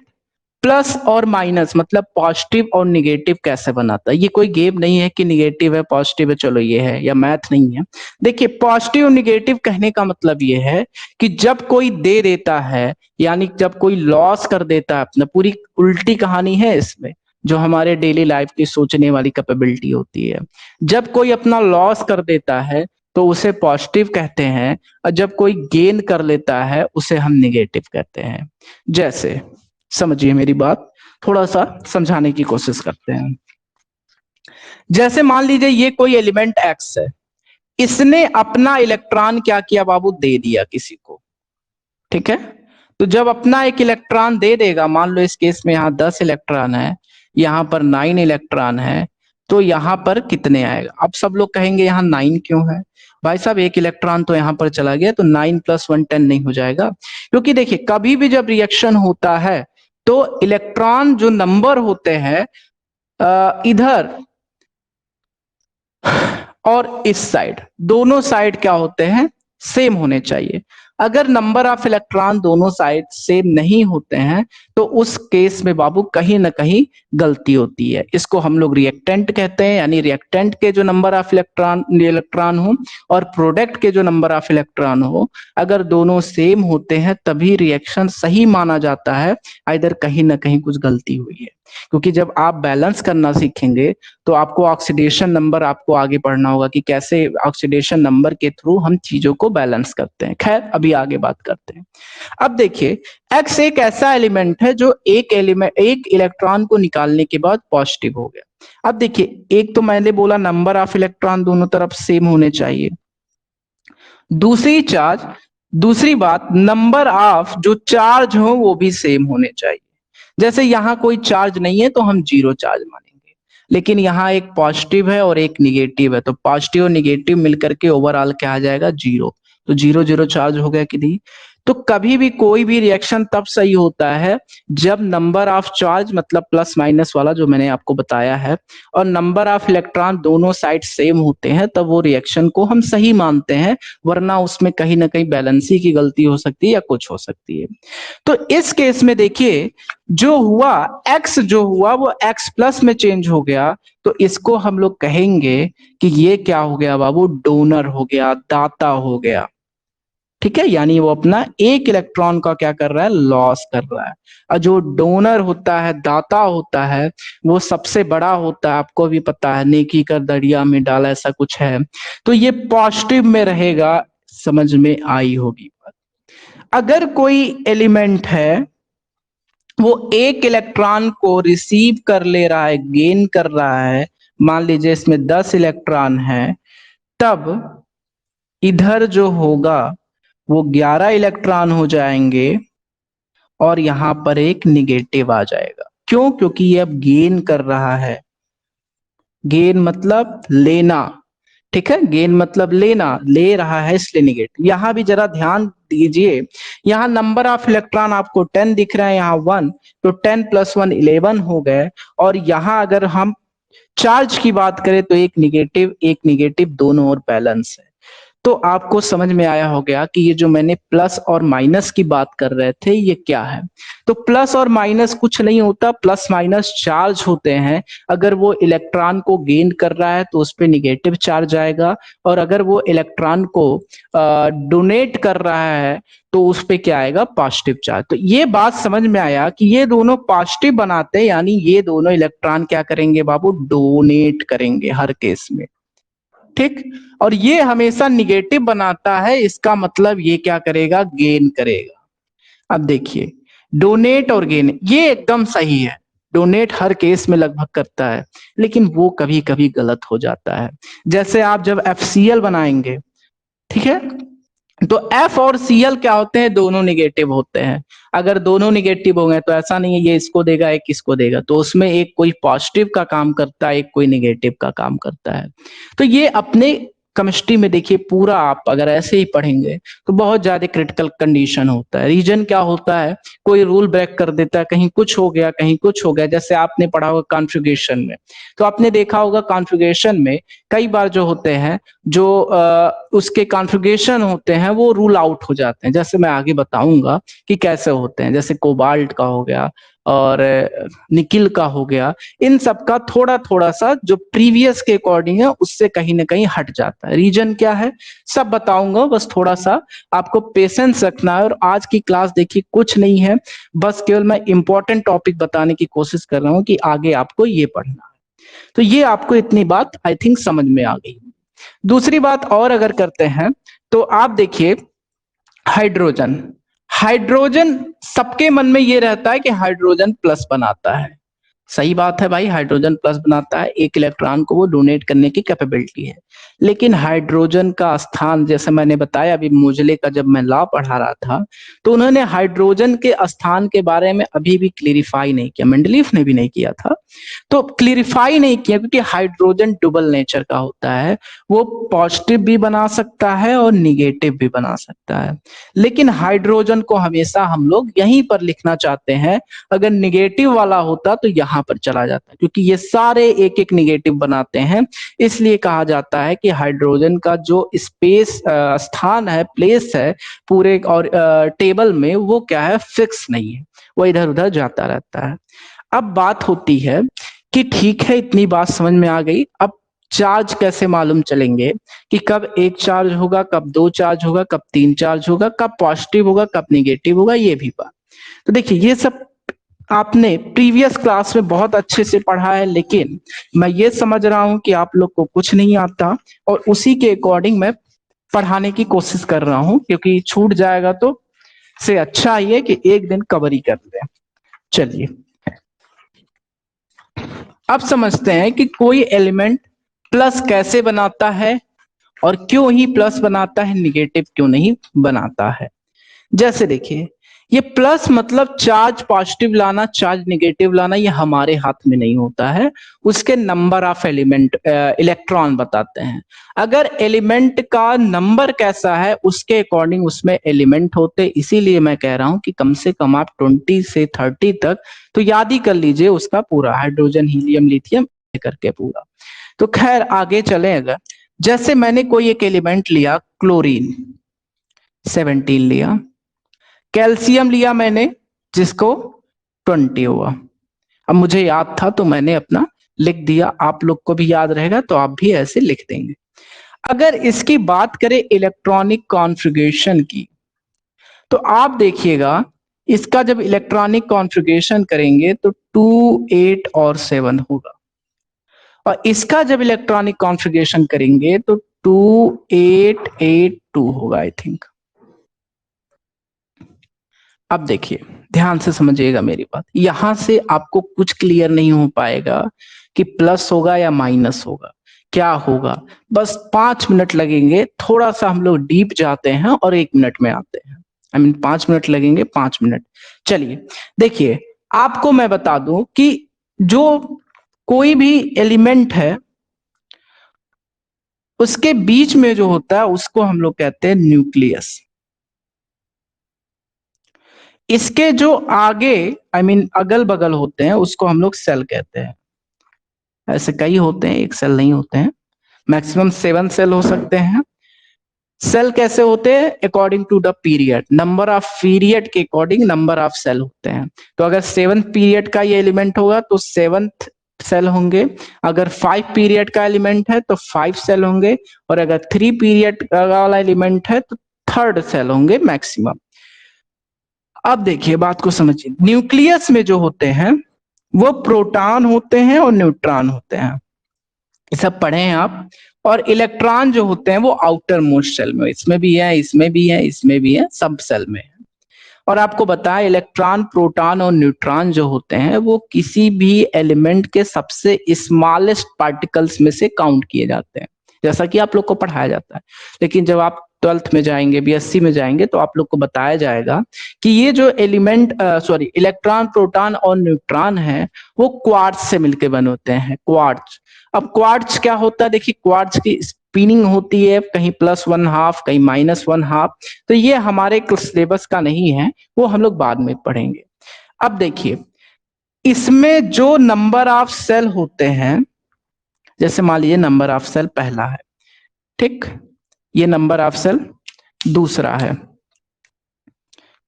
प्लस और माइनस मतलब पॉजिटिव और निगेटिव कैसे बनाता है। ये कोई गेम नहीं है कि निगेटिव है पॉजिटिव है चलो ये है, या मैथ नहीं है। देखिए, पॉजिटिव और निगेटिव कहने का मतलब ये है कि जब कोई दे देता है, यानी जब कोई लॉस कर देता है अपना, पूरी उल्टी कहानी है इसमें, जो हमारे डेली लाइफ की सोचने वाली कैपेबिलिटी होती है। जब कोई अपना लॉस कर देता है तो उसे पॉजिटिव कहते हैं, और जब कोई गेन कर लेता है उसे हम निगेटिव कहते हैं। जैसे समझिए मेरी बात, थोड़ा सा समझाने की कोशिश करते हैं। जैसे मान लीजिए ये कोई एलिमेंट एक्स है, इसने अपना इलेक्ट्रॉन क्या किया बाबू, दे दिया किसी को, ठीक है। तो जब अपना एक इलेक्ट्रॉन दे देगा, मान लो इस केस में यहाँ 10 इलेक्ट्रॉन है, यहाँ पर 9 इलेक्ट्रॉन है, तो यहाँ पर कितने आएगा? अब सब लोग कहेंगे यहाँ 9 क्यों है भाई साहब, एक इलेक्ट्रॉन तो यहाँ पर चला गया, तो 9 + 1 10 नहीं हो जाएगा? क्योंकि देखिए, कभी भी जब रिएक्शन होता है तो इलेक्ट्रॉन जो नंबर होते हैं इधर और इस साइड, दोनों साइड क्या होते हैं, सेम होने चाहिए। अगर नंबर ऑफ इलेक्ट्रॉन दोनों साइड सेम नहीं होते हैं तो उस केस में बाबू कहीं ना कहीं गलती होती है। इसको हम लोग रिएक्टेंट कहते हैं, यानी रिएक्टेंट के जो नंबर ऑफ इलेक्ट्रॉन हो और प्रोडक्ट के जो नंबर ऑफ इलेक्ट्रॉन हो, अगर दोनों सेम होते हैं तभी रिएक्शन सही माना जाता है, इधर कहीं ना कहीं कुछ गलती हुई है। क्योंकि जब आप बैलेंस करना सीखेंगे तो आपको ऑक्सीडेशन नंबर आपको आगे पढ़ना होगा कि कैसे ऑक्सीडेशन नंबर के थ्रू हम चीजों को बैलेंस करते हैं। खैर, अभी आगे बात करते हैं। अब देखिए, एक्स एक ऐसा एलिमेंट है जो एक इलेक्ट्रॉन को निकालने के बाद पॉजिटिव हो गया। अब देखिए, एक तो मैंने बोला नंबर ऑफ इलेक्ट्रॉन दोनों तरफ सेम होने चाहिए, दूसरी बात नंबर ऑफ जो चार्ज हो वो भी सेम होने चाहिए। जैसे यहां कोई चार्ज नहीं है तो हम 0 चार्ज मानेंगे, लेकिन यहाँ एक पॉजिटिव है और एक निगेटिव है, तो पॉजिटिव और निगेटिव मिलकर के ओवरऑल क्या आ जाएगा, जीरो। तो जीरो जीरो चार्ज हो गया कि नहीं। तो कभी भी कोई भी रिएक्शन तब सही होता है जब नंबर ऑफ चार्ज मतलब प्लस माइनस वाला जो मैंने आपको बताया है और नंबर ऑफ इलेक्ट्रॉन दोनों साइड सेम होते हैं, तब वो रिएक्शन को हम सही मानते हैं, वरना उसमें कहीं ना कहीं बैलेंसिंग की गलती हो सकती है या कुछ हो सकती है। तो इस केस में देखिए जो हुआ x जो हुआ वो x प्लस में चेंज हो गया, तो इसको हम लोग कहेंगे कि ये क्या हो गया बाबू, डोनर हो गया, दाता हो गया। ठीक है, यानी वो अपना एक इलेक्ट्रॉन का क्या कर रहा है, लॉस कर रहा है। और जो डोनर होता है, दाता होता है, वो सबसे बड़ा होता है, आपको भी पता है, नेकी कर दरिया में डाला, ऐसा कुछ है। तो ये पॉजिटिव में रहेगा, समझ में आई होगी बात। अगर कोई एलिमेंट है वो एक इलेक्ट्रॉन को रिसीव कर ले रहा है, गेन कर रहा है, मान लीजिए इसमें 10 इलेक्ट्रॉन है, तब इधर जो होगा वो 11 इलेक्ट्रॉन हो जाएंगे और यहां पर एक निगेटिव आ जाएगा। क्यों? क्योंकि ये अब गेन कर रहा है। गेन मतलब लेना, ठीक है, गेन मतलब लेना, ले रहा है इसलिए निगेटिव। यहां भी जरा ध्यान दीजिए, यहाँ नंबर ऑफ इलेक्ट्रॉन आपको 10 दिख रहा है, यहाँ 1, तो 10 प्लस 1 11 हो गए। और यहाँ अगर हम चार्ज की बात करें तो एक निगेटिव दोनों ओर बैलेंस है। तो आपको समझ में आया हो गया कि ये जो मैंने प्लस और माइनस की बात कर रहे थे ये क्या है। तो प्लस और माइनस कुछ नहीं होता, प्लस माइनस चार्ज होते हैं। अगर वो इलेक्ट्रॉन को गेन कर रहा है तो उस पर निगेटिव चार्ज आएगा, और अगर वो इलेक्ट्रॉन को डोनेट कर रहा है तो उस पे क्या आएगा, पॉजिटिव चार्ज। तो ये बात समझ में आया कि ये दोनों पॉजिटिव बनाते हैं, यानी ये दोनों इलेक्ट्रॉन क्या करेंगे बाबू, डोनेट करेंगे हर केस में। ठीक, और ये हमेशा निगेटिव बनाता है, इसका मतलब ये क्या करेगा, गेन करेगा। अब देखिए डोनेट और गेन ये एकदम सही है, डोनेट हर केस में लगभग करता है, लेकिन वो कभी कभी गलत हो जाता है। जैसे आप जब FCl बनाएंगे, ठीक है, तो F और Cl क्या होते हैं, दोनों निगेटिव होते हैं। अगर दोनों निगेटिव हो गए तो ऐसा नहीं है ये इसको देगा एक इसको देगा, तो उसमें एक कोई पॉजिटिव का काम करता है, एक कोई निगेटिव का काम करता है। तो ये अपने केमिस्ट्री में देखिए पूरा आप अगर ऐसे ही पढ़ेंगे तो बहुत ज्यादा क्रिटिकल कंडीशन होता है। रीजन क्या होता है, कोई रूल ब्रेक कर देता है, कहीं कुछ हो गया कहीं कुछ हो गया। जैसे आपने पढ़ा होगा कॉन्फ़िगरेशन में, तो आपने देखा होगा कॉन्फ़िगरेशन में कई बार जो होते हैं, जो उसके कॉन्फ़िगरेशन होते हैं वो रूल आउट हो जाते हैं। जैसे मैं आगे बताऊंगा कि कैसे होते हैं, जैसे कोबाल्ट का हो गया और निकिल का हो गया, इन सब का थोड़ा थोड़ा सा जो प्रीवियस के अकॉर्डिंग है उससे कहीं ना कहीं हट जाता है। रीजन क्या है सब बताऊंगा, बस थोड़ा सा आपको पेशेंस रखना है। और आज की क्लास देखिए कुछ नहीं है, बस केवल मैं इंपॉर्टेंट टॉपिक बताने की कोशिश कर रहा हूँ कि आगे आपको ये पढ़ना है। तो ये आपको इतनी बात आई थिंक समझ में आ गई। दूसरी बात और अगर करते हैं तो आप देखिए हाइड्रोजन, हाइड्रोजन सबके मन में ये रहता है कि हाइड्रोजन प्लस बनाता है। सही बात है भाई, हाइड्रोजन प्लस बनाता है, एक इलेक्ट्रॉन को वो डोनेट करने की कैपेबिलिटी है। लेकिन हाइड्रोजन का स्थान, जैसे मैंने बताया अभी मोजले का जब मैं लॉ पढ़ा रहा था, तो उन्होंने हाइड्रोजन के स्थान के बारे में अभी भी क्लियरिफाई नहीं किया, मेंडलीफ ने भी नहीं किया था। तो क्लियरिफाई नहीं किया क्योंकि हाइड्रोजन डबल नेचर का होता है, वो पॉजिटिव भी बना सकता है और निगेटिव भी बना सकता है। लेकिन हाइड्रोजन को हमेशा हम लोग यहीं पर लिखना चाहते हैं, अगर निगेटिव वाला होता तो यहां पर चला जाता, क्योंकि ये सारे एक एक निगेटिव बनाते हैं। इसलिए कहा जाता है कि हाइड्रोजन का जो स्पेस स्थान है, प्लेस है पूरे और टेबल में, वो क्या है, फिक्स नहीं है, वो इधर उधर जाता रहता है। अब बात होती है कि ठीक है इतनी बात समझ में आ गई, अब चार्ज कैसे मालूम चलेंगे कि कब एक चार्ज होगा, कब दो चार्ज होगा, कब तीन चार्ज होगा, कब पॉजिटिव होगा, कब निगेटिव होगा, ये भी बात। तो देखिए ये सब आपने प्रीवियस क्लास में बहुत अच्छे से पढ़ा है, लेकिन मैं ये समझ रहा हूं कि आप लोग को कुछ नहीं आता, और उसी के अकॉर्डिंग मैं पढ़ाने की कोशिश कर रहा हूं, क्योंकि छूट जाएगा तो से अच्छा ये कि एक दिन कवर ही कर ले। चलिए अब समझते हैं कि कोई एलिमेंट प्लस कैसे बनाता है और क्यों ही प्लस बनाता है, निगेटिव क्यों नहीं बनाता है। जैसे देखिए ये प्लस मतलब चार्ज पॉजिटिव लाना, चार्ज नेगेटिव लाना, ये हमारे हाथ में नहीं होता है, उसके नंबर ऑफ एलिमेंट इलेक्ट्रॉन बताते हैं। अगर एलिमेंट का नंबर कैसा है उसके अकॉर्डिंग उसमें एलिमेंट होते, इसीलिए मैं कह रहा हूं कि कम से कम आप 20 से 30 तक तो याद ही कर लीजिए उसका पूरा, हाइड्रोजन, हीलियम, लिथियम करके पूरा। तो खैर आगे चले, अगर जैसे मैंने कोई एक एलिमेंट लिया, क्लोरीन 17 लिया, कैल्शियम लिया मैंने जिसको 20 हुआ। अब मुझे याद था तो मैंने अपना लिख दिया, आप लोग को भी याद रहेगा तो आप भी ऐसे लिख देंगे। अगर इसकी बात करें इलेक्ट्रॉनिक कॉन्फ़िगरेशन की, तो आप देखिएगा इसका जब इलेक्ट्रॉनिक कॉन्फ़िगरेशन करेंगे तो 2, 8 और 7 होगा, और इसका जब इलेक्ट्रॉनिक कॉन्फ़िगरेशन करेंगे तो 2, 8, 8, 2 होगा आई थिंक। अब देखिए ध्यान से समझिएगा मेरी बात, यहां से आपको कुछ क्लियर नहीं हो पाएगा कि प्लस होगा या माइनस होगा, क्या होगा। बस 5 मिनट लगेंगे, थोड़ा सा हम लोग डीप जाते हैं और 1 मिनट में आते हैं। आई मीन 5 मिनट लगेंगे, 5 मिनट। चलिए देखिए, आपको मैं बता दूं कि जो कोई भी एलिमेंट है उसके बीच में जो होता है उसको हम लोग कहते हैं न्यूक्लियस। इसके जो आगे आई मीन अगल बगल होते हैं उसको हम लोग सेल कहते हैं। ऐसे कई होते हैं, एक सेल नहीं होते हैं, मैक्सिमम 7 सेल हो सकते हैं। सेल कैसे होते हैं? According to the period, number of period के अकॉर्डिंग नंबर ऑफ सेल होते हैं। तो अगर 7th पीरियड का ये एलिमेंट होगा तो 7th सेल होंगे, अगर 5 पीरियड का एलिमेंट है तो 5 सेल होंगे, और अगर 3 पीरियड वाला एलिमेंट है तो 3rd सेल होंगे मैक्सिमम। अब देखिए बात को समझिए, न्यूक्लियस में जो होते हैं वो प्रोटॉन होते हैं और न्यूट्रॉन होते हैं, ये सब पढ़े हैं आप। और इलेक्ट्रॉन जो होते हैं वो आउटर मोस्ट सेल में, इसमें भी है, इसमें भी है, इसमें भी है, सब सेल में है। और आपको बताया इलेक्ट्रॉन, प्रोटॉन और न्यूट्रॉन जो होते हैं वो किसी भी एलिमेंट के सबसे स्मॉलेस्ट पार्टिकल्स में से काउंट किए जाते हैं, जैसा कि आप लोग को पढ़ाया जाता है। लेकिन जब आप 12th में जाएंगे, बीएससी में जाएंगे, तो आप लोग को बताया जाएगा कि ये जो एलिमेंट इलेक्ट्रॉन, प्रोटॉन और न्यूट्रॉन है वो क्वार्ट्ज से मिलकर बने होते हैं, क्वार्ट्ज। अब क्वार्ट्ज क्या होता है? देखिए क्वार्ट्ज की स्पिनिंग होती है, कहीं +1/2 कहीं -1/2। तो ये हमारे सिलेबस का नहीं है, वो हम लोग बाद में पढ़ेंगे। अब देखिए इसमें जो नंबर ऑफ सेल होते हैं, जैसे मान लीजिए नंबर ऑफ सेल पहला है, ठीक, ये नंबर ऑफ सेल दूसरा है,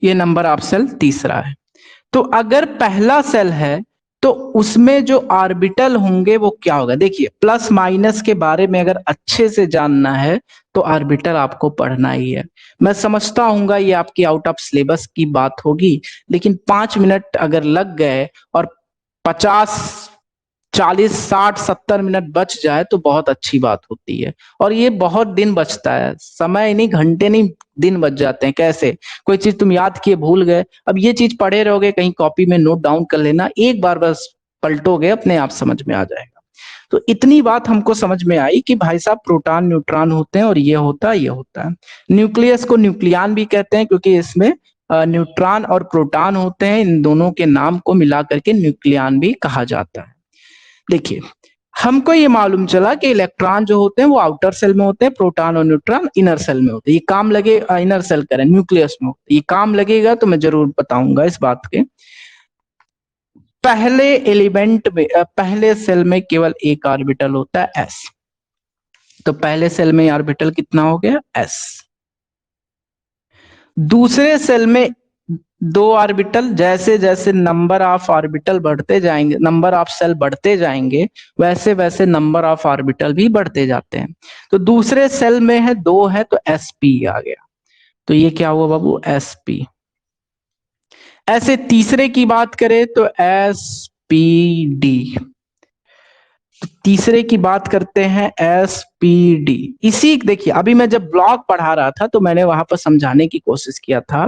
ये नंबर ऑफ सेल तीसरा है। तो अगर पहला सेल है तो उसमें जो ऑर्बिटल होंगे वो क्या होगा? देखिए प्लस माइनस के बारे में अगर अच्छे से जानना है तो ऑर्बिटल आपको पढ़ना ही है। मैं समझता हूँ ये आपकी आउट ऑफ सिलेबस की बात होगी, लेकिन 5 मिनट अगर लग गए और 50, 40, 60, 70 मिनट बच जाए तो बहुत अच्छी बात होती है। और ये बहुत दिन बचता है, समय नहीं, घंटे नहीं, दिन बच जाते हैं। कैसे? कोई चीज तुम याद किए भूल गए, अब ये चीज पढ़े रहोगे, कहीं कॉपी में नोट डाउन कर लेना, एक बार बस पलटोगे अपने आप समझ में आ जाएगा। तो इतनी बात हमको समझ में आई कि भाई साहब प्रोटॉन न्यूट्रॉन होते हैं और ये होता है, ये होता है। न्यूक्लियस को न्यूक्लियन भी कहते हैं क्योंकि इसमें न्यूट्रॉन और प्रोटॉन होते हैं, इन दोनों के नाम को मिला करके न्यूक्लियन भी कहा जाता है। देखिए हमको ये मालूम चला कि इलेक्ट्रॉन जो होते हैं वो आउटर सेल में होते हैं, प्रोटॉन और न्यूट्रॉन इनर सेल में होते हैं। ये काम लगे इनर सेल करें, न्यूक्लियस में होते, ये काम लगेगा तो मैं जरूर बताऊंगा इस बात के। पहले एलिमेंट में पहले सेल में केवल एक ऑर्बिटल होता है, एस। तो पहले सेल में ऑर्बिटल कितना हो गया? एस। दूसरे सेल में 2 ऑर्बिटल, जैसे जैसे नंबर ऑफ ऑर्बिटल बढ़ते जाएंगे, नंबर ऑफ सेल बढ़ते जाएंगे, वैसे वैसे नंबर ऑफ ऑर्बिटल भी बढ़ते जाते हैं। तो दूसरे सेल में है 2 है तो sp आ गया। तो ये क्या हुआ बाबू? sp। ऐसे तीसरे की बात करें तो spd। तीसरे की बात करते हैं SPD। इसी देखिए अभी मैं जब ब्लॉक पढ़ा रहा था तो मैंने वहां पर समझाने की कोशिश किया था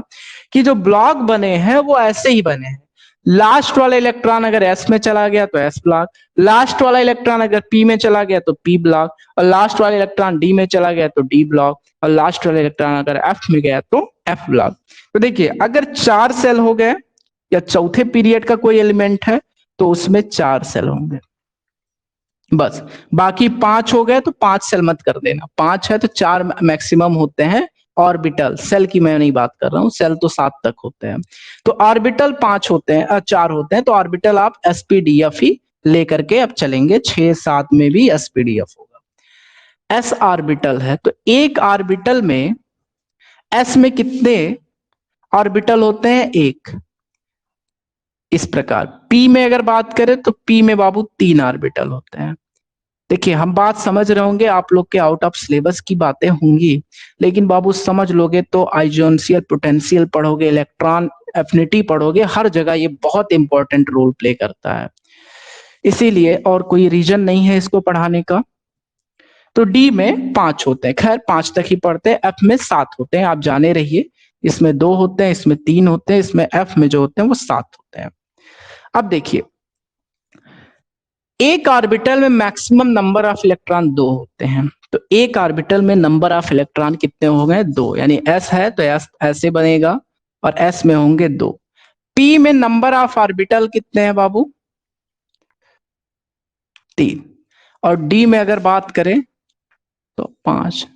कि जो ब्लॉक बने हैं वो ऐसे ही बने हैं। लास्ट वाला इलेक्ट्रॉन अगर S में चला गया तो S ब्लॉक, लास्ट वाला इलेक्ट्रॉन अगर P में चला गया तो P ब्लॉक, और लास्ट वाला इलेक्ट्रॉन D में चला गया तो D ब्लॉक, और लास्ट वाला इलेक्ट्रॉन अगर F में गया तो एफ ब्लॉक। तो देखिए अगर 4 सेल हो गए या चौथे पीरियड का कोई एलिमेंट है तो उसमें 4 सेल होंगे बस। बाकी 5 हो गए तो 5 सेल मत कर देना, 5 है तो 4 मैक्सिमम होते हैं ऑर्बिटल। सेल की मैं नहीं बात कर रहा हूं, सेल तो 7 तक होते हैं। तो ऑर्बिटल 5 होते हैं, 4 होते हैं, तो ऑर्बिटल आप एसपीडीएफ ही लेकर के अब चलेंगे। 6 7 में भी एसपीडीएफ होगा। एस ऑर्बिटल है तो एक ऑर्बिटल में एस में कितने ऑर्बिटल होते हैं? एक। इस प्रकार पी में अगर बात करें तो पी में बाबू 3 ऑर्बिटल होते हैं। देखिए हम बात समझ रहे होंगे, आप लोग के आउट ऑफ सिलेबस की बातें होंगी, लेकिन बाबू समझ लोगे तो आइजोनशियल पोटेंशियल पढ़ोगे, इलेक्ट्रॉन एफिनिटी पढ़ोगे, हर जगह ये बहुत इंपॉर्टेंट रोल प्ले करता है। इसीलिए और कोई रीजन नहीं है इसको पढ़ाने का। तो डी में 5 होते हैं, खैर 5 तक ही पढ़ते हैं। एफ में 7 होते हैं, आप जाने रहिए। इसमें 2 होते हैं, इसमें 3 होते हैं, इसमें एफ में जो होते हैं वो 7 होते हैं। अब देखिए एक ऑर्बिटल में मैक्सिमम नंबर ऑफ इलेक्ट्रॉन 2 होते हैं। तो एक ऑर्बिटल में नंबर ऑफ इलेक्ट्रॉन कितने हो गए? 2। यानी एस है तो एस ऐसे बनेगा और एस में होंगे 2। पी में नंबर ऑफ ऑर्बिटल कितने हैं बाबू? 3। और डी में अगर बात करें तो 5।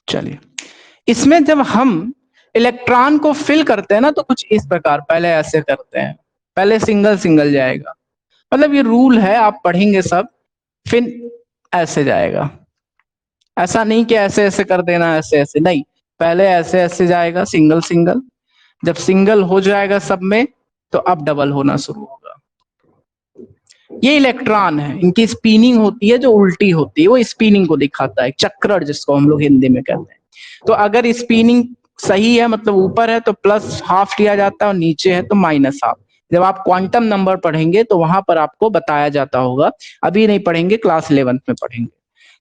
चलिए इसमें जब हम इलेक्ट्रॉन को फिल करते हैं ना तो कुछ इस प्रकार पहले ऐसे करते हैं, पहले सिंगल सिंगल जाएगा, मतलब ये रूल है, आप पढ़ेंगे सब। फिर ऐसे जाएगा, ऐसा नहीं कि ऐसे ऐसे कर देना, ऐसे ऐसे नहीं, पहले ऐसे ऐसे जाएगा सिंगल सिंगल। जब सिंगल हो जाएगा सब में तो अब डबल होना शुरू होगा। ये इलेक्ट्रॉन है, इनकी स्पिनिंग होती है जो उल्टी होती है, वो स्पिनिंग को दिखाता है, चक्कर जिसको हम लोग हिंदी में कहते हैं। तो अगर स्पिनिंग सही है मतलब ऊपर है तो प्लस हाफ लिया जाता है और नीचे है तो माइनस हाफ। जब आप क्वांटम नंबर पढ़ेंगे तो वहां पर आपको बताया जाता होगा, अभी नहीं पढ़ेंगे, क्लास 11th में पढ़ेंगे।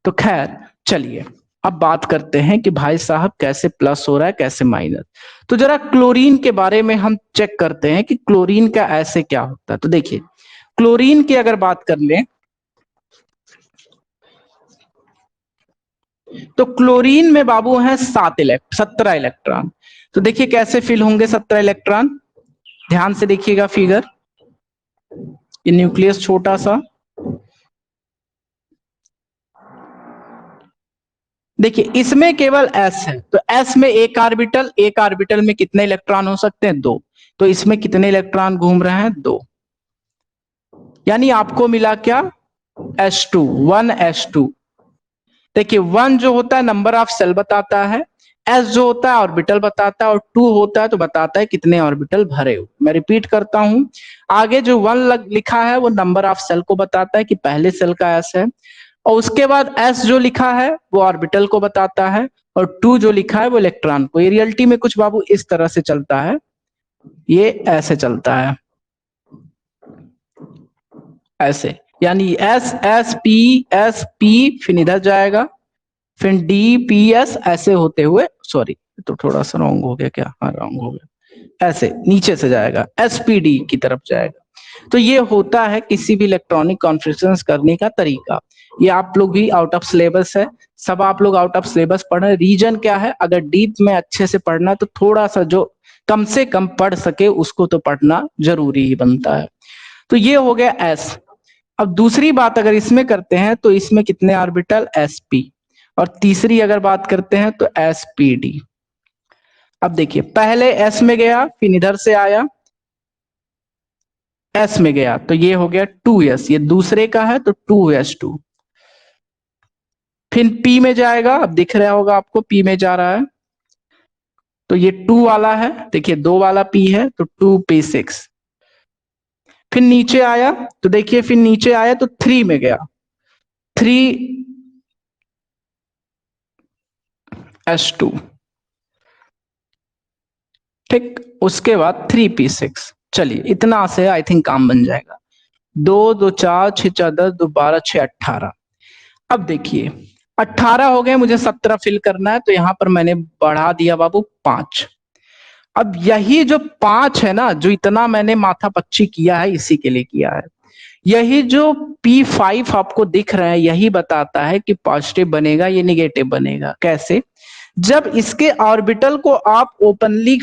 तो खैर चलिए अब बात करते हैं कि भाई साहब कैसे प्लस हो रहा है कैसे माइनस। तो जरा क्लोरीन के बारे में हम चेक करते हैं कि क्लोरीन का ऐसे क्या होता है। तो देखिए क्लोरीन की अगर बात कर लें तो क्लोरीन में बाबू है 17 इलेक्ट्रॉन। तो देखिए कैसे फिल होंगे 17 इलेक्ट्रॉन, ध्यान से देखिएगा फिगर। ये न्यूक्लियस छोटा सा, देखिए इसमें केवल एस है तो एस में एक ऑर्बिटल में कितने इलेक्ट्रॉन हो सकते हैं? 2। तो इसमें कितने इलेक्ट्रॉन घूम रहे हैं? 2। यानी आपको मिला क्या? H2, 1 H2। देखिए 1 जो होता है नंबर ऑफ सेल बताता है, S जो होता है ऑर्बिटल बताता है, और 2 होता है तो बताता है कितने ऑर्बिटल भरे हुए। मैं रिपीट करता हूं, आगे जो 1 लिखा है वो नंबर ऑफ सेल को बताता है कि पहले सेल का S है, और उसके बाद S जो लिखा है वो ऑर्बिटल को बताता है, और 2 जो लिखा है वो इलेक्ट्रॉन को। ये रियलिटी में कुछ बाबू इस तरह से चलता है, ये ऐसे चलता है, ऐसे। यानी एस पी फिर इधर जाएगा, फिर डी पी एस ऐसे होते हुए, सॉरी तो थोड़ा सा रॉन्ग हो गया क्या, हाँ रॉन्ग हो गया, ऐसे नीचे से जाएगा एसपीडी की तरफ जाएगा। तो ये होता है किसी भी इलेक्ट्रॉनिक कॉन्फ़िगरेशन करने का तरीका। ये आप लोग भी आउट ऑफ सिलेबस है, सब आप लोग आउट ऑफ सिलेबस पढ़ रहे हैं। रीजन क्या है, अगर डीप में अच्छे से पढ़ना तो थोड़ा सा जो कम से कम पढ़ सके उसको तो पढ़ना जरूरी ही बनता है। तो ये हो गया एस। अब दूसरी बात अगर इसमें करते हैं तो इसमें कितने ऑर्बिटल? sp। और तीसरी अगर बात करते हैं तो spd। अब देखिए पहले s में गया, फिर इधर से आया s में गया, तो ये हो गया 2s, ये दूसरे का है तो 2s2। फिर p में जाएगा, अब दिख रहा होगा आपको p में जा रहा है, तो ये 2 वाला है, देखिए 2 वाला p है तो 2p6। फिर नीचे आया तो देखिए, फिर नीचे आया तो 3 में गया, 3s2। ठीक, उसके बाद 3p6। चलिए इतना से आई थिंक काम बन जाएगा। 2 2 4 6 4 10 2 12 6 18। अब देखिए 18 हो गए, मुझे 17 फिल करना है तो यहां पर मैंने बढ़ा दिया बाबू 5। अब यही जो 5 है ना, जो इतना मैंने माथा पच्ची किया है इसी के लिए किया है। यही जो P5 आपको दिख रहा है यही बताता है कि पॉजिटिव बनेगा ये निगेटिव बनेगा। कैसे? जब इसके ऑर्बिटल को आप ओपनली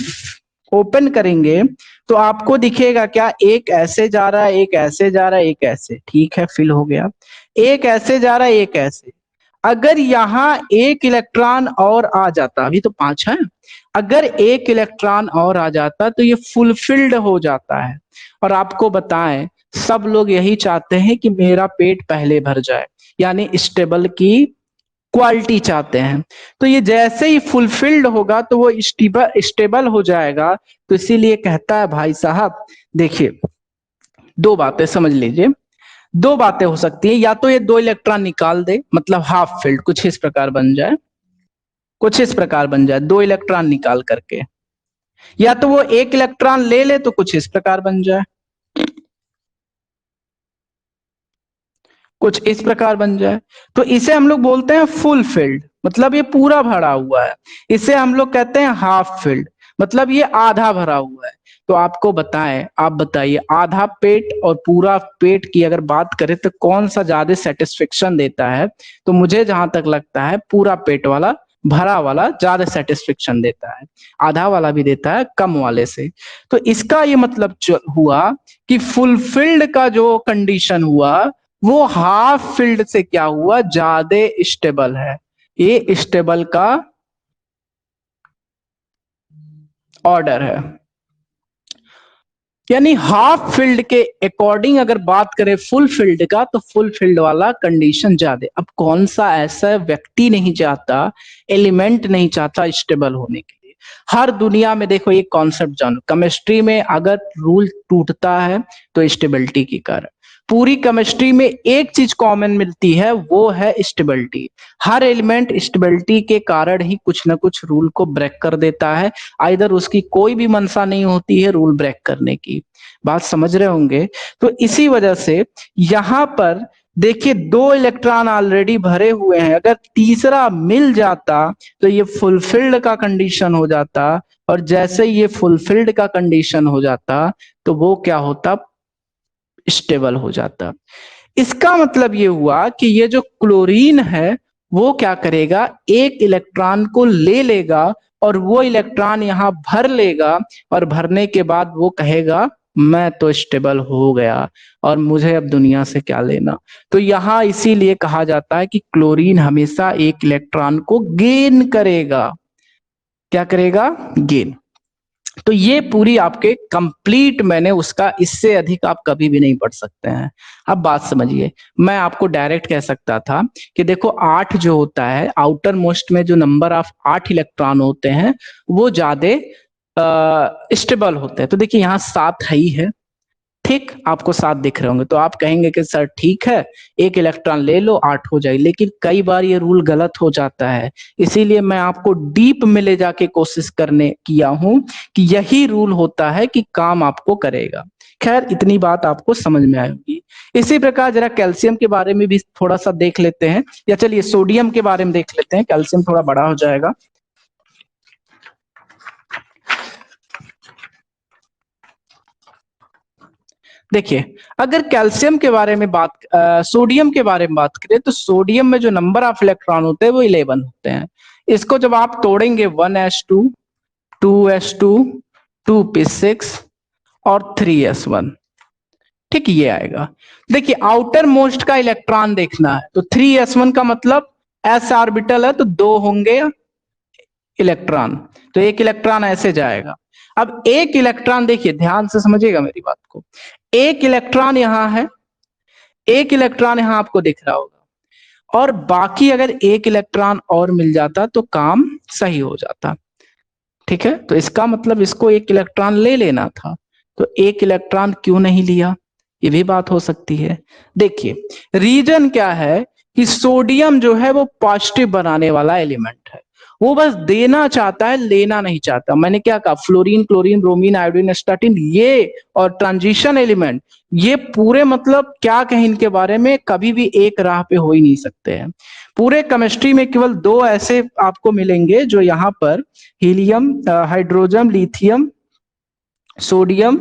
ओपन करेंगे तो आपको दिखेगा क्या, एक ऐसे जा रहा है, एक ऐसे जा रहा है, एक ऐसे, ठीक है फिल हो गया, एक ऐसे जा रहा है, एक ऐसे। अगर यहाँ एक इलेक्ट्रॉन और आ जाता, अभी तो 5 है, अगर एक इलेक्ट्रॉन और आ जाता तो ये फुलफिल्ड हो जाता है। और आपको बताएं सब लोग यही चाहते हैं कि मेरा पेट पहले भर जाए, यानी स्टेबल की क्वालिटी चाहते हैं। तो ये जैसे ही फुलफिल्ड होगा तो वो स्टेबल हो जाएगा। तो इसीलिए कहता है भाई साहब, देखिए दो बातें समझ लीजिए, दो बातें हो सकती है, या तो ये दो इलेक्ट्रॉन निकाल दे मतलब हाफ फील्ड कुछ इस प्रकार बन जाए, कुछ इस प्रकार बन जाए दो इलेक्ट्रॉन निकाल करके, या तो वो एक इलेक्ट्रॉन ले ले तो कुछ इस प्रकार बन जाए, कुछ इस प्रकार बन जाए। तो इसे हम लोग बोलते हैं फुल फील्ड, मतलब ये पूरा भरा हुआ है। इसे हम लोग कहते हैं हाफ फील्ड, मतलब ये आधा भरा हुआ है। तो आपको बताएं, आप बताइए आधा पेट और पूरा पेट की अगर बात करें तो कौन सा ज्यादा सेटिस्फेक्शन देता है? तो मुझे जहां तक लगता है पूरा पेट वाला, भरा वाला ज्यादा सेटिस्फेक्शन देता है, आधा वाला भी देता है कम वाले से। तो इसका ये मतलब हुआ कि फुलफिल्ड का जो कंडीशन हुआ वो हाफ फील्ड से क्या हुआ, ज्यादा स्टेबल है। ये स्टेबल का ऑर्डर है। यानी हाफ फील्ड के अकॉर्डिंग अगर बात करें फुल फील्ड का, तो फुल फील्ड वाला कंडीशन ज्यादा। अब कौन सा ऐसा व्यक्ति नहीं चाहता, एलिमेंट नहीं चाहता स्टेबल होने के लिए? हर दुनिया में देखो एक कॉन्सेप्ट जानो, केमिस्ट्री में अगर रूल टूटता है तो स्टेबिलिटी के कारण। पूरी केमिस्ट्री में एक चीज कॉमन मिलती है, वो है स्टेबिलिटी। हर एलिमेंट स्टेबिलिटी के कारण ही कुछ ना कुछ रूल को ब्रेक कर देता है, आइदर उसकी कोई भी मंशा नहीं होती है रूल ब्रेक करने की। बात समझ रहे होंगे? तो इसी वजह से यहां पर देखिए दो इलेक्ट्रॉन ऑलरेडी भरे हुए हैं, अगर तीसरा मिल जाता तो ये फुलफिल्ड का कंडीशन हो जाता, और जैसे ये फुलफिल्ड का कंडीशन हो जाता तो वो क्या होता, स्टेबल हो जाता। इसका मतलब ये हुआ कि ये जो क्लोरीन है वो क्या करेगा, एक इलेक्ट्रॉन को ले लेगा और वो इलेक्ट्रॉन यहां भर लेगा, और भरने के बाद वो कहेगा मैं तो स्टेबल हो गया और मुझे अब दुनिया से क्या लेना। तो यहां इसीलिए कहा जाता है कि क्लोरीन हमेशा एक इलेक्ट्रॉन को गेन करेगा। क्या करेगा? गेन। तो ये पूरी आपके कंप्लीट, मैंने उसका इससे अधिक आप कभी भी नहीं पढ़ सकते हैं। अब बात समझिए, मैं आपको डायरेक्ट कह सकता था कि देखो 8 जो होता है, आउटर मोस्ट में जो नंबर ऑफ 8 इलेक्ट्रॉन होते हैं वो ज्यादा स्टेबल होते हैं। तो देखिए यहाँ 7 है ही है, ठीक, आपको 7 दिख रहे होंगे तो आप कहेंगे कि सर ठीक है एक इलेक्ट्रॉन ले लो 8 हो जाए, लेकिन कई बार ये रूल गलत हो जाता है। इसीलिए मैं आपको डीप में ले जाके कोशिश करने किया हूं कि यही रूल होता है कि काम आपको करेगा। खैर इतनी बात आपको समझ में आएगी। इसी प्रकार जरा कैल्शियम के बारे में भी थोड़ा सा देख लेते हैं, या चलिए सोडियम के बारे में देख लेते हैं, कैल्शियम थोड़ा बड़ा हो जाएगा। देखिए अगर कैल्शियम के बारे में बात सोडियम के बारे में बात करें तो सोडियम में जो नंबर ऑफ इलेक्ट्रॉन होते हैं वो 11 होते हैं। इसको जब आप तोड़ेंगे 1s2 2s2 2p6 और 3s1, ठीक ये आएगा। देखिए आउटर मोस्ट का इलेक्ट्रॉन देखना है तो 3s1 का मतलब s ऑर्बिटल है तो 2 होंगे इलेक्ट्रॉन, तो एक इलेक्ट्रॉन ऐसे जाएगा। अब एक इलेक्ट्रॉन देखिए ध्यान से समझिएगा मेरी बात को, एक इलेक्ट्रॉन यहां है, एक इलेक्ट्रॉन यहां आपको दिख रहा होगा, और बाकी अगर एक इलेक्ट्रॉन और मिल जाता तो काम सही हो जाता। ठीक है, तो इसका मतलब इसको एक इलेक्ट्रॉन ले लेना था, तो एक इलेक्ट्रॉन क्यों नहीं लिया, ये भी बात हो सकती है। देखिए रीजन क्या है कि सोडियम जो है वो पॉजिटिव बनाने वाला एलिमेंट है, वो बस देना चाहता है लेना नहीं चाहता। मैंने क्या कहा, fluorine chlorine bromine iodine starting ये और ट्रांजिशन एलिमेंट, ये पूरे मतलब क्या कहें इनके बारे में, कभी भी एक राह पे हो ही नहीं सकते हैं। पूरे केमिस्ट्री में केवल दो ऐसे आपको मिलेंगे जो यहाँ पर helium hydrogen lithium sodium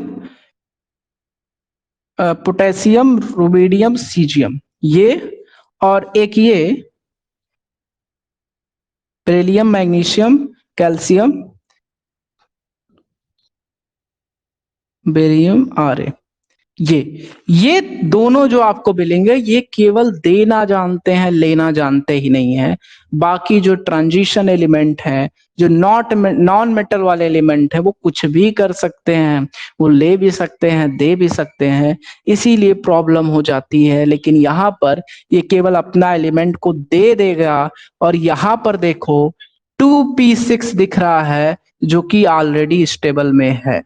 potassium, rubidium, caesium, ये और एक ये बेरिलियम, मैग्नीशियम, कैल्शियम, बेरियम, आर, ये दोनों जो आपको मिलेंगे ये केवल देना जानते हैं, लेना जानते ही नहीं है। बाकी जो ट्रांजिशन एलिमेंट है, जो नॉन मेटल वाले एलिमेंट है, वो कुछ भी कर सकते हैं, वो ले भी सकते हैं, दे भी सकते हैं, इसीलिए प्रॉब्लम हो जाती है। लेकिन यहाँ पर ये केवल अपना एलिमेंट को दे देगा। और यहाँ पर देखो 2p6 दिख रहा है जो कि ऑलरेडी स्टेबल में है।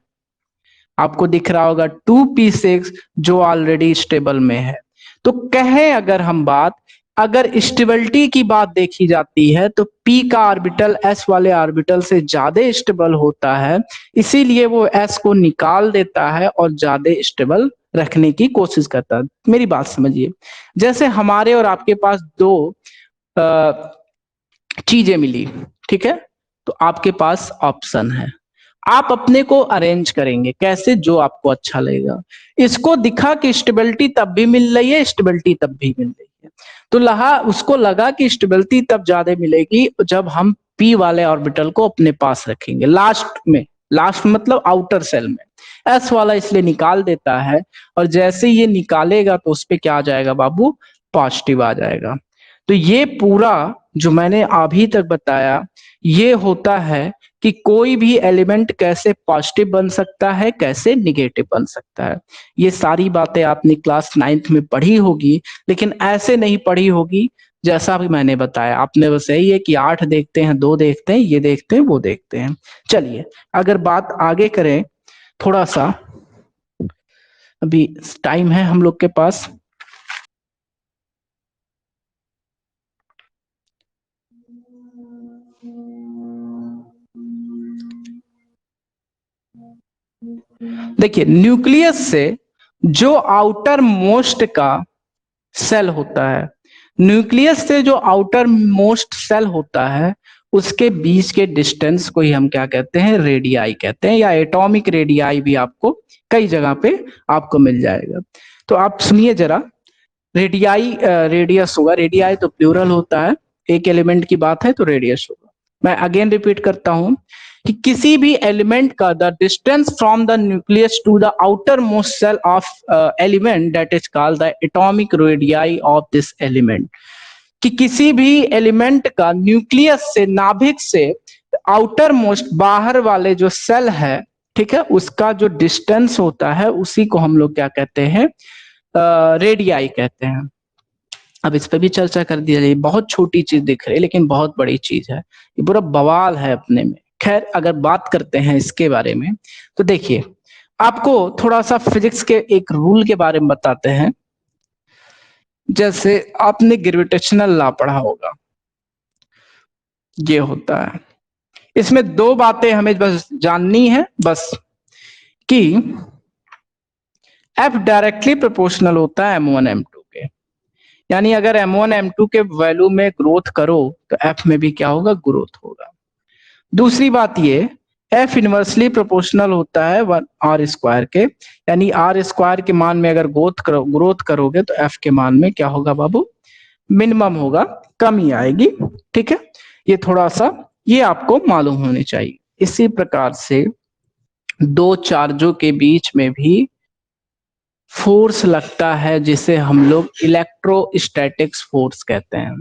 आपको दिख रहा होगा 2p6 जो ऑलरेडी स्टेबल में है। तो कहें अगर हम बात, अगर स्टेबिलिटी की बात देखी जाती है तो p का ऑर्बिटल s वाले ऑर्बिटल से ज्यादा स्टेबल होता है, इसीलिए वो s को निकाल देता है और ज्यादा स्टेबल रखने की कोशिश करता है। मेरी बात समझिए, जैसे हमारे और आपके पास दो चीजें मिली, ठीक है, तो आपके पास ऑप्शन है, आप अपने को अरेंज करेंगे कैसे, जो आपको अच्छा लगेगा। इसको दिखा कि स्टेबिलिटी तब भी मिल रही है, स्टेबिलिटी तब भी मिल रही है, तो उसको लगा कि स्टेबिलिटी तब ज्यादा मिलेगी जब हम पी वाले ऑर्बिटल को अपने पास रखेंगे लास्ट में, लास्ट मतलब आउटर सेल में। एस वाला इसलिए निकाल देता है, और जैसे ये निकालेगा तो उस पर क्या आ जाएगा बाबू, पॉजिटिव आ जाएगा। तो ये पूरा जो मैंने अभी तक बताया ये होता है कि कोई भी एलिमेंट कैसे पॉजिटिव बन सकता है, कैसे निगेटिव बन सकता है। ये सारी बातें आपने क्लास 9th में पढ़ी होगी, लेकिन ऐसे नहीं पढ़ी होगी जैसा भी मैंने बताया। आपने बस यही है कि 8 देखते हैं, 2 देखते हैं, ये देखते हैं, वो देखते हैं। चलिए अगर बात आगे करें थोड़ा सा, अभी टाइम है हम लोग के पास। देखिए न्यूक्लियस से जो आउटर मोस्ट का सेल होता है, न्यूक्लियस से जो आउटर मोस्ट सेल होता है, उसके बीच के डिस्टेंस को ही हम क्या कहते हैं, रेडियाई कहते हैं, या एटॉमिक रेडियाई भी आपको कई जगह पे आपको मिल जाएगा। तो आप सुनिए जरा, रेडियाई रेडियस होगा, रेडियाई तो प्लूरल होता है, एक एलिमेंट की बात है तो रेडियस होगा। मैं अगेन रिपीट करता हूं कि किसी भी एलिमेंट का the distance from the nucleus to the outermost shell of element that is called the atomic radii of this element. कि किसी भी एलिमेंट का न्यूक्लियस से, नाभिक से आउटर मोस्ट बाहर वाले जो सेल है, ठीक है, उसका जो डिस्टेंस होता है उसी को हम लोग क्या कहते हैं, रेडियाई कहते हैं। अब इस पे भी चर्चा कर दिया जाए, बहुत छोटी चीज दिख रही है लेकिन बहुत बड़ी चीज है, ये पूरा बवाल है अपने में। खैर अगर बात करते हैं इसके बारे में तो देखिए, आपको थोड़ा सा फिजिक्स के एक रूल के बारे में बताते हैं। जैसे आपने ग्रेविटेशनल लॉ पढ़ा होगा, ये होता है, इसमें दो बातें हमें बस जाननी है, बस कि F डायरेक्टली प्रोपोर्शनल होता है M1 M2 के, यानी अगर M1 M2 के वैल्यू में ग्रोथ करो तो F में भी क्या होगा, ग्रोथ होगा। दूसरी बात ये, F इनवर्सली प्रोपोर्शनल होता है 1r² के, यानी r² के मान में अगर ग्रोथ करोगे तो F के मान में क्या होगा बाबू, मिनिमम होगा, कमी आएगी। ठीक है, ये थोड़ा सा ये आपको मालूम होनी चाहिए। इसी प्रकार से दो चार्जों के बीच में भी फोर्स लगता है जिसे हम लोग इलेक्ट्रोस्टैटिक्स फोर्स कहते हैं।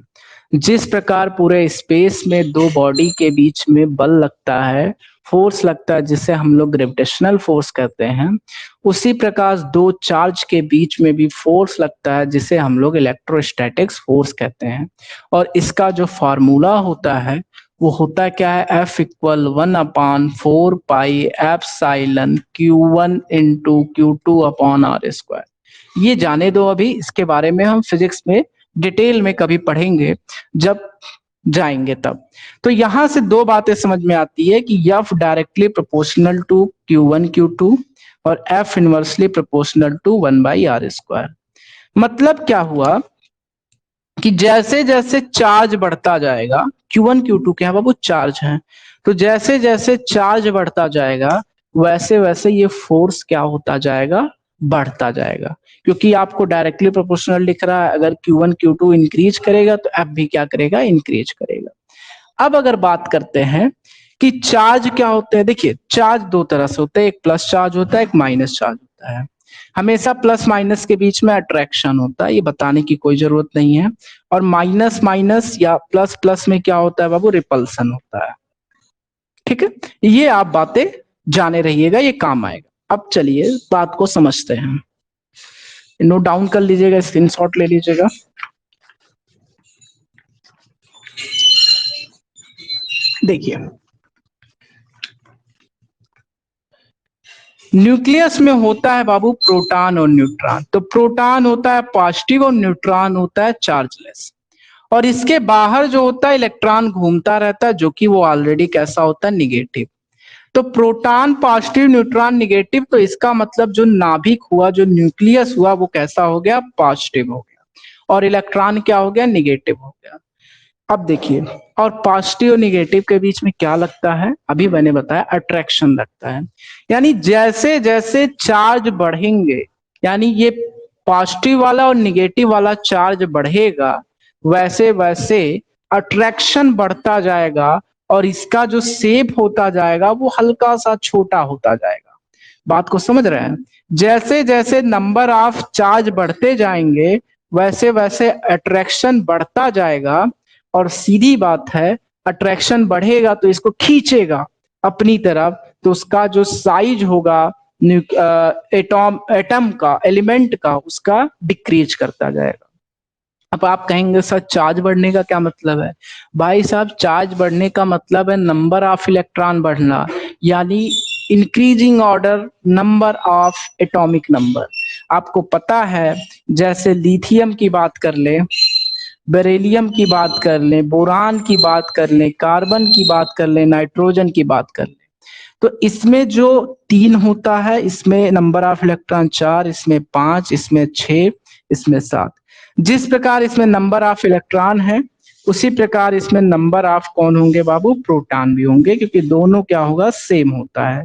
जिस प्रकार पूरे स्पेस में दो बॉडी के बीच में बल लगता है, फोर्स लगता है जिसे हम लोग ग्रेविटेशनल फोर्स कहते हैं, उसी प्रकार दो चार्ज के बीच में भी फोर्स लगता है जिसे हम लोग इलेक्ट्रोस्टैटिक्स फोर्स कहते हैं। और इसका जो फॉर्मूला होता है वो होता क्या है, F equal 1/4 pi epsilon Q1 into Q2 upon r²। ये जाने दो, अभी इसके बारे में हम फिजिक्स में डिटेल में कभी पढ़ेंगे जब जाएंगे तब। तो यहां से दो बातें समझ में आती है कि F directly proportional to Q1 Q2 और F inversely proportional to 1/r²। मतलब क्या हुआ कि जैसे जैसे चार्ज बढ़ता जाएगा, Q1 Q2 क्या बाबू, चार्ज है, तो जैसे जैसे चार्ज बढ़ता जाएगा वैसे वैसे ये फोर्स क्या होता जाएगा, बढ़ता जाएगा, क्योंकि आपको डायरेक्टली प्रोपोर्शनल लिख रहा है। अगर Q1 Q2 इंक्रीज करेगा तो F भी क्या करेगा, इंक्रीज करेगा। अब अगर बात करते हैं कि चार्ज क्या होते हैं, देखिए चार्ज दो तरह से होते हैं, एक प्लस चार्ज होता है, एक माइनस चार्ज होता है। हमेशा प्लस माइनस के बीच में अट्रैक्शन होता है, ये बताने की कोई जरूरत नहीं है। और माइनस माइनस या प्लस प्लस में क्या होता है बाबू, रिपल्सन होता है। ठीक है, ये आप बातें जाने रहिएगा, ये काम आएगा। अब चलिए बात को समझते हैं, नोट डाउन कर लीजिएगा, स्क्रीनशॉट ले लीजिएगा। देखिए न्यूक्लियस में होता है बाबू प्रोटॉन और न्यूट्रॉन। तो प्रोटॉन होता है पॉजिटिव और न्यूट्रॉन होता है चार्जलेस। और इसके बाहर जो होता है इलेक्ट्रॉन घूमता रहता है, जो कि वो ऑलरेडी कैसा होता है, निगेटिव। तो प्रोटॉन पॉजिटिव, न्यूट्रॉन निगेटिव, तो इसका मतलब जो नाभिक हुआ, जो न्यूक्लियस हुआ, वो कैसा हो गया, पॉजिटिव हो गया। और इलेक्ट्रॉन क्या हो गया, निगेटिव हो गया। अब देखिए, और पॉजिटिव और निगेटिव के बीच में क्या लगता है, अभी मैंने बताया अट्रैक्शन लगता है। यानी जैसे जैसे चार्ज बढ़ेंगे, यानी ये पॉजिटिव वाला और निगेटिव वाला चार्ज बढ़ेगा, वैसे वैसे अट्रैक्शन बढ़ता जाएगा और इसका जो शेप होता जाएगा वो हल्का सा छोटा होता जाएगा। बात को समझ रहे हैं? जैसे जैसे नंबर ऑफ चार्ज बढ़ते जाएंगे वैसे वैसे अट्रैक्शन बढ़ता जाएगा। और सीधी बात है, अट्रैक्शन बढ़ेगा तो इसको खींचेगा अपनी तरफ, तो उसका जो साइज होगा एटम का, एलिमेंट का, उसका डिक्रीज करता जाएगा। अब आप कहेंगे सर चार्ज बढ़ने का क्या मतलब है? भाई साहब चार्ज बढ़ने का मतलब है नंबर ऑफ इलेक्ट्रॉन बढ़ना, यानी increasing order number of atomic number. आपको पता है, जैसे लिथियम की बात कर ले, बेरिलियम की बात कर लें, बोरान की बात कर लें, कार्बन की बात कर लें, नाइट्रोजन की बात कर लें, तो इसमें जो 3 होता है, इसमें नंबर ऑफ इलेक्ट्रॉन 4, इसमें 5, इसमें 6, इसमें 7। जिस प्रकार इसमें नंबर ऑफ इलेक्ट्रॉन है, उसी प्रकार इसमें नंबर ऑफ कौन होंगे बाबू, प्रोटॉन भी होंगे, क्योंकि दोनों क्या होगा, सेम होता है।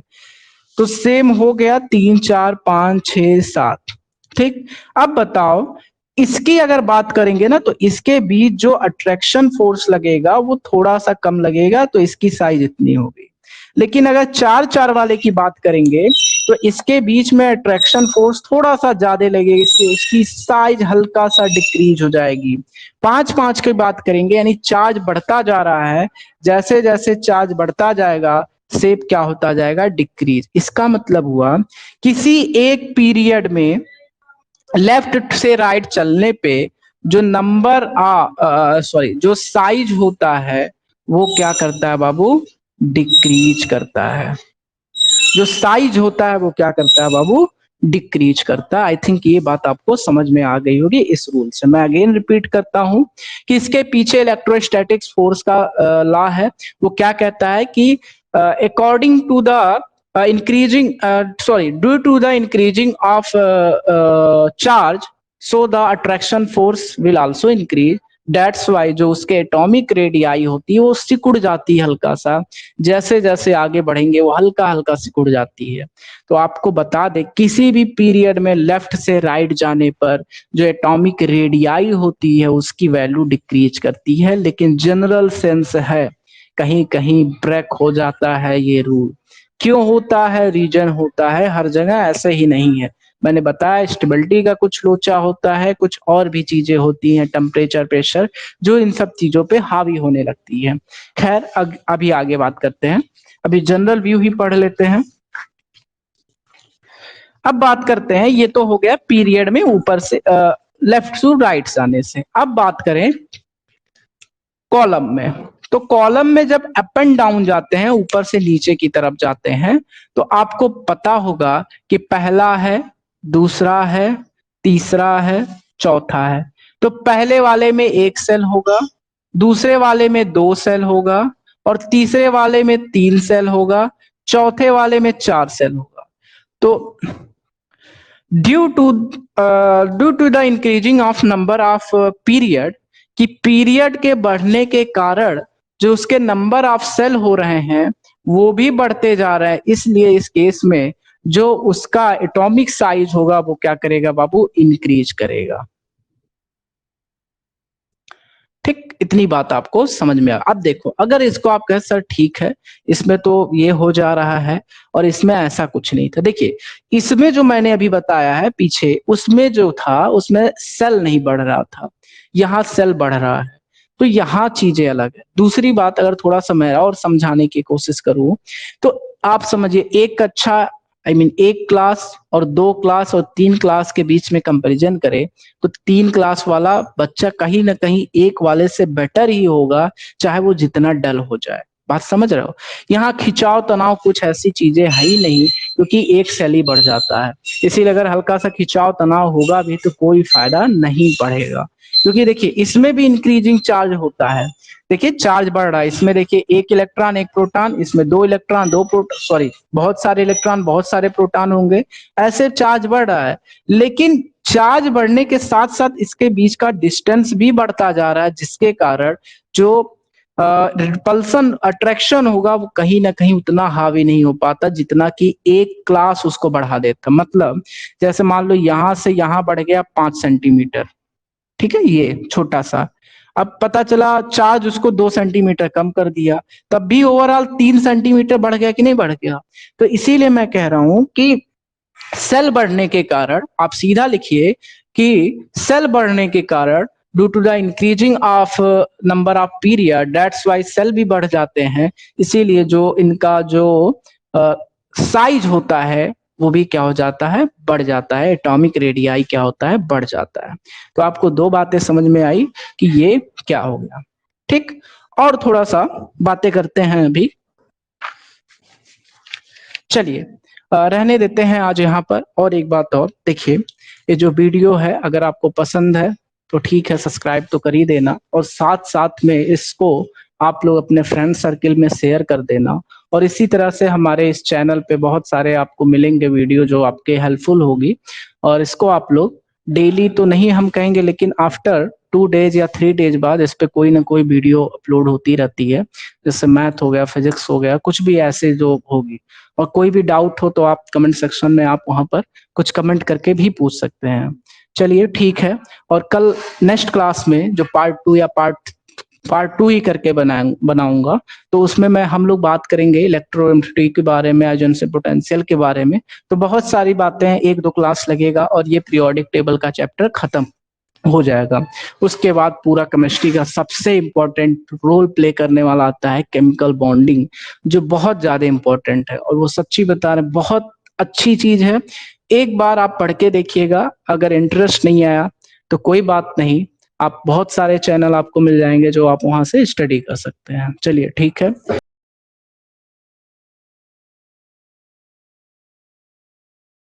तो सेम हो गया 3 4 5 6 7। ठीक, अब बताओ इसकी अगर बात करेंगे ना, तो इसके बीच जो अट्रैक्शन फोर्स लगेगा वो थोड़ा सा कम लगेगा, तो इसकी साइज इतनी होगी। लेकिन अगर 4 4 वाले की बात करेंगे तो इसके बीच में अट्रैक्शन फोर्स थोड़ा सा ज्यादा लगेगा, इससे उसकी साइज हल्का सा डिक्रीज हो जाएगी। 5 5 की बात करेंगे, यानी चार्ज बढ़ता जा रहा है, जैसे जैसे चार्ज बढ़ता जाएगा शेप क्या होता जाएगा, डिक्रीज। इसका मतलब हुआ किसी एक पीरियड में लेफ्ट से राइट चलने पे जो नंबर जो साइज होता है वो क्या करता है बाबू, डिक्रीज करता है। जो साइज होता है वो क्या करता है बाबू, डिक्रीज करता है। आई थिंक ये बात आपको समझ में आ गई होगी इस रूल से। मैं अगेन रिपीट करता हूं कि इसके पीछे इलेक्ट्रोस्टैटिक्स फोर्स का लॉ है। वो क्या कहता है कि according to the due to the increasing of charge, so the attraction force will also increase. That's why जो उसके एटॉमिक रेडियाई होती है वो सिकुड़ जाती है हल्का सा, जैसे जैसे आगे बढ़ेंगे वो हल्का हल्का सिकुड़ जाती है। तो आपको बता दे, किसी भी पीरियड में लेफ्ट से राइट जाने पर जो एटॉमिक रेडियाई होती है उसकी वैल्यू डिक्रीज करती है, लेकिन जनरल सेंस है, कहीं कहीं ब्रेक हो जाता है ये रूल। क्यों होता है, रीजन होता है, हर जगह ऐसे ही नहीं है। मैंने बताया स्टेबिलिटी का कुछ लोचा होता है, कुछ और भी चीजें होती हैं, टेम्परेचर, प्रेशर, जो इन सब चीजों पे हावी होने लगती है। खैर अभी आगे बात करते हैं, अभी जनरल व्यू ही पढ़ लेते हैं। अब बात करते हैं, ये तो हो गया पीरियड में ऊपर से लेफ्ट टू राइट जाने से। अब बात करें कॉलम में, तो कॉलम में जब अप एंड डाउन जाते हैं, ऊपर से नीचे की तरफ जाते हैं, तो आपको पता होगा कि पहला है, दूसरा है, तीसरा है, चौथा है। तो पहले वाले में 1 सेल होगा, दूसरे वाले में 2 सेल होगा, और तीसरे वाले में 3 सेल होगा, चौथे वाले में 4 सेल होगा। तो due to the increasing of number of period, कि पीरियड के बढ़ने के कारण जो उसके नंबर ऑफ सेल हो रहे हैं वो भी बढ़ते जा रहे हैं, इसलिए इस केस में जो उसका एटॉमिक साइज होगा वो क्या करेगा बाबू, इंक्रीज करेगा। ठीक, इतनी बात आपको समझ में आ। अब देखो, अगर इसको आप कहें सर ठीक है, इसमें तो ये हो जा रहा है और इसमें ऐसा कुछ नहीं था। देखिए, इसमें जो मैंने अभी बताया है पीछे, उसमें जो था उसमें सेल नहीं बढ़ रहा था, यहाँ सेल बढ़ रहा है, तो यहाँ चीजें अलग है। दूसरी बात, अगर थोड़ा सा मैं और समझाने की कोशिश करूं तो आप समझिए, एक अच्छा एक क्लास और 2 क्लास और 3 क्लास के बीच में कंपैरिजन करें तो 3 क्लास वाला बच्चा कहीं ना कहीं एक वाले से बेटर ही होगा, चाहे वो जितना डल हो जाए। बात समझ रहे हो? यहाँ खिंचाव तनाव कुछ ऐसी चीजें है ही नहीं, क्योंकि एक सेल ही बढ़ जाता है। इसीलिए अगर हल्का सा खिंचाव तनाव होगा भी तो कोई फायदा नहीं बढ़ेगा, क्योंकि देखिए इसमें भी इंक्रीजिंग चार्ज होता है। देखिए चार्ज बढ़ रहा है इसमें, देखिए एक इलेक्ट्रॉन एक प्रोटॉन, इसमें 2 इलेक्ट्रॉन 2 प्रोटॉन, सॉरी बहुत सारे इलेक्ट्रॉन बहुत सारे प्रोटॉन होंगे, ऐसे चार्ज बढ़ रहा है। लेकिन चार्ज बढ़ने के साथ साथ इसके बीच का डिस्टेंस भी बढ़ता जा रहा है, जिसके कारण जो रिपल्सन अट्रैक्शन होगा वो कहीं ना कहीं उतना हावी नहीं हो पाता जितना कि एक क्लास उसको बढ़ा देता। मतलब जैसे मान लो यहाँ से यहाँ बढ़ गया 5 सेंटीमीटर, ठीक है, ये छोटा सा, अब पता चला चार्ज उसको 2 सेंटीमीटर कम कर दिया, तब भी ओवरऑल 3 सेंटीमीटर बढ़ गया कि नहीं बढ़ गया? तो इसीलिए मैं कह रहा हूं कि सेल बढ़ने के कारण, आप सीधा लिखिए कि सेल बढ़ने के कारण due to the increasing of number of period, that's why shell भी बढ़ जाते हैं। इसीलिए जो इनका जो साइज होता है वो भी क्या हो जाता है, बढ़ जाता है। एटॉमिक रेडियाई क्या होता है, बढ़ जाता है। तो आपको 2 बातें समझ में आई कि ये क्या हो गया। ठीक, और थोड़ा सा बातें करते हैं अभी। चलिए रहने देते हैं आज यहाँ पर। और एक बात और देखिए, ये जो वीडियो है अगर आपको पसंद है तो ठीक है, सब्सक्राइब तो कर ही देना, और साथ साथ में इसको आप लोग अपने फ्रेंड सर्किल में शेयर कर देना। और इसी तरह से हमारे इस चैनल पे बहुत सारे आपको मिलेंगे वीडियो जो आपके हेल्पफुल होगी, और इसको आप लोग डेली तो नहीं हम कहेंगे, लेकिन आफ्टर 2 डेज या 3 डेज बाद इस पे कोई ना कोई वीडियो अपलोड होती रहती है, जैसे मैथ हो गया, फिजिक्स हो गया, कुछ भी ऐसे जो होगी। और कोई भी डाउट हो तो आप कमेंट सेक्शन में आप वहां पर कुछ कमेंट करके भी पूछ सकते हैं। चलिए ठीक है, और कल नेक्स्ट क्लास में जो पार्ट 2 या पार्ट 2 ही करके बनाऊंगा, तो उसमें मैं हम लोग बात करेंगे इलेक्ट्रोनिटी के बारे में, आइजेंसी पोटेंशियल के बारे में। तो बहुत सारी बातें, 1-2 क्लास लगेगा और ये पीरियोडिक टेबल का चैप्टर खत्म हो जाएगा। उसके बाद पूरा केमिस्ट्री का सबसे इंपॉर्टेंट रोल प्ले करने वाला आता है केमिकल बॉन्डिंग, जो बहुत ज्यादा इंपॉर्टेंट है, और वो सच्ची बता रहे बहुत अच्छी चीज है। एक बार आप पढ़ के देखिएगा, अगर इंटरेस्ट नहीं आया तो कोई बात नहीं, आप बहुत सारे चैनल आपको मिल जाएंगे जो आप वहां से स्टडी कर सकते हैं। चलिए ठीक है।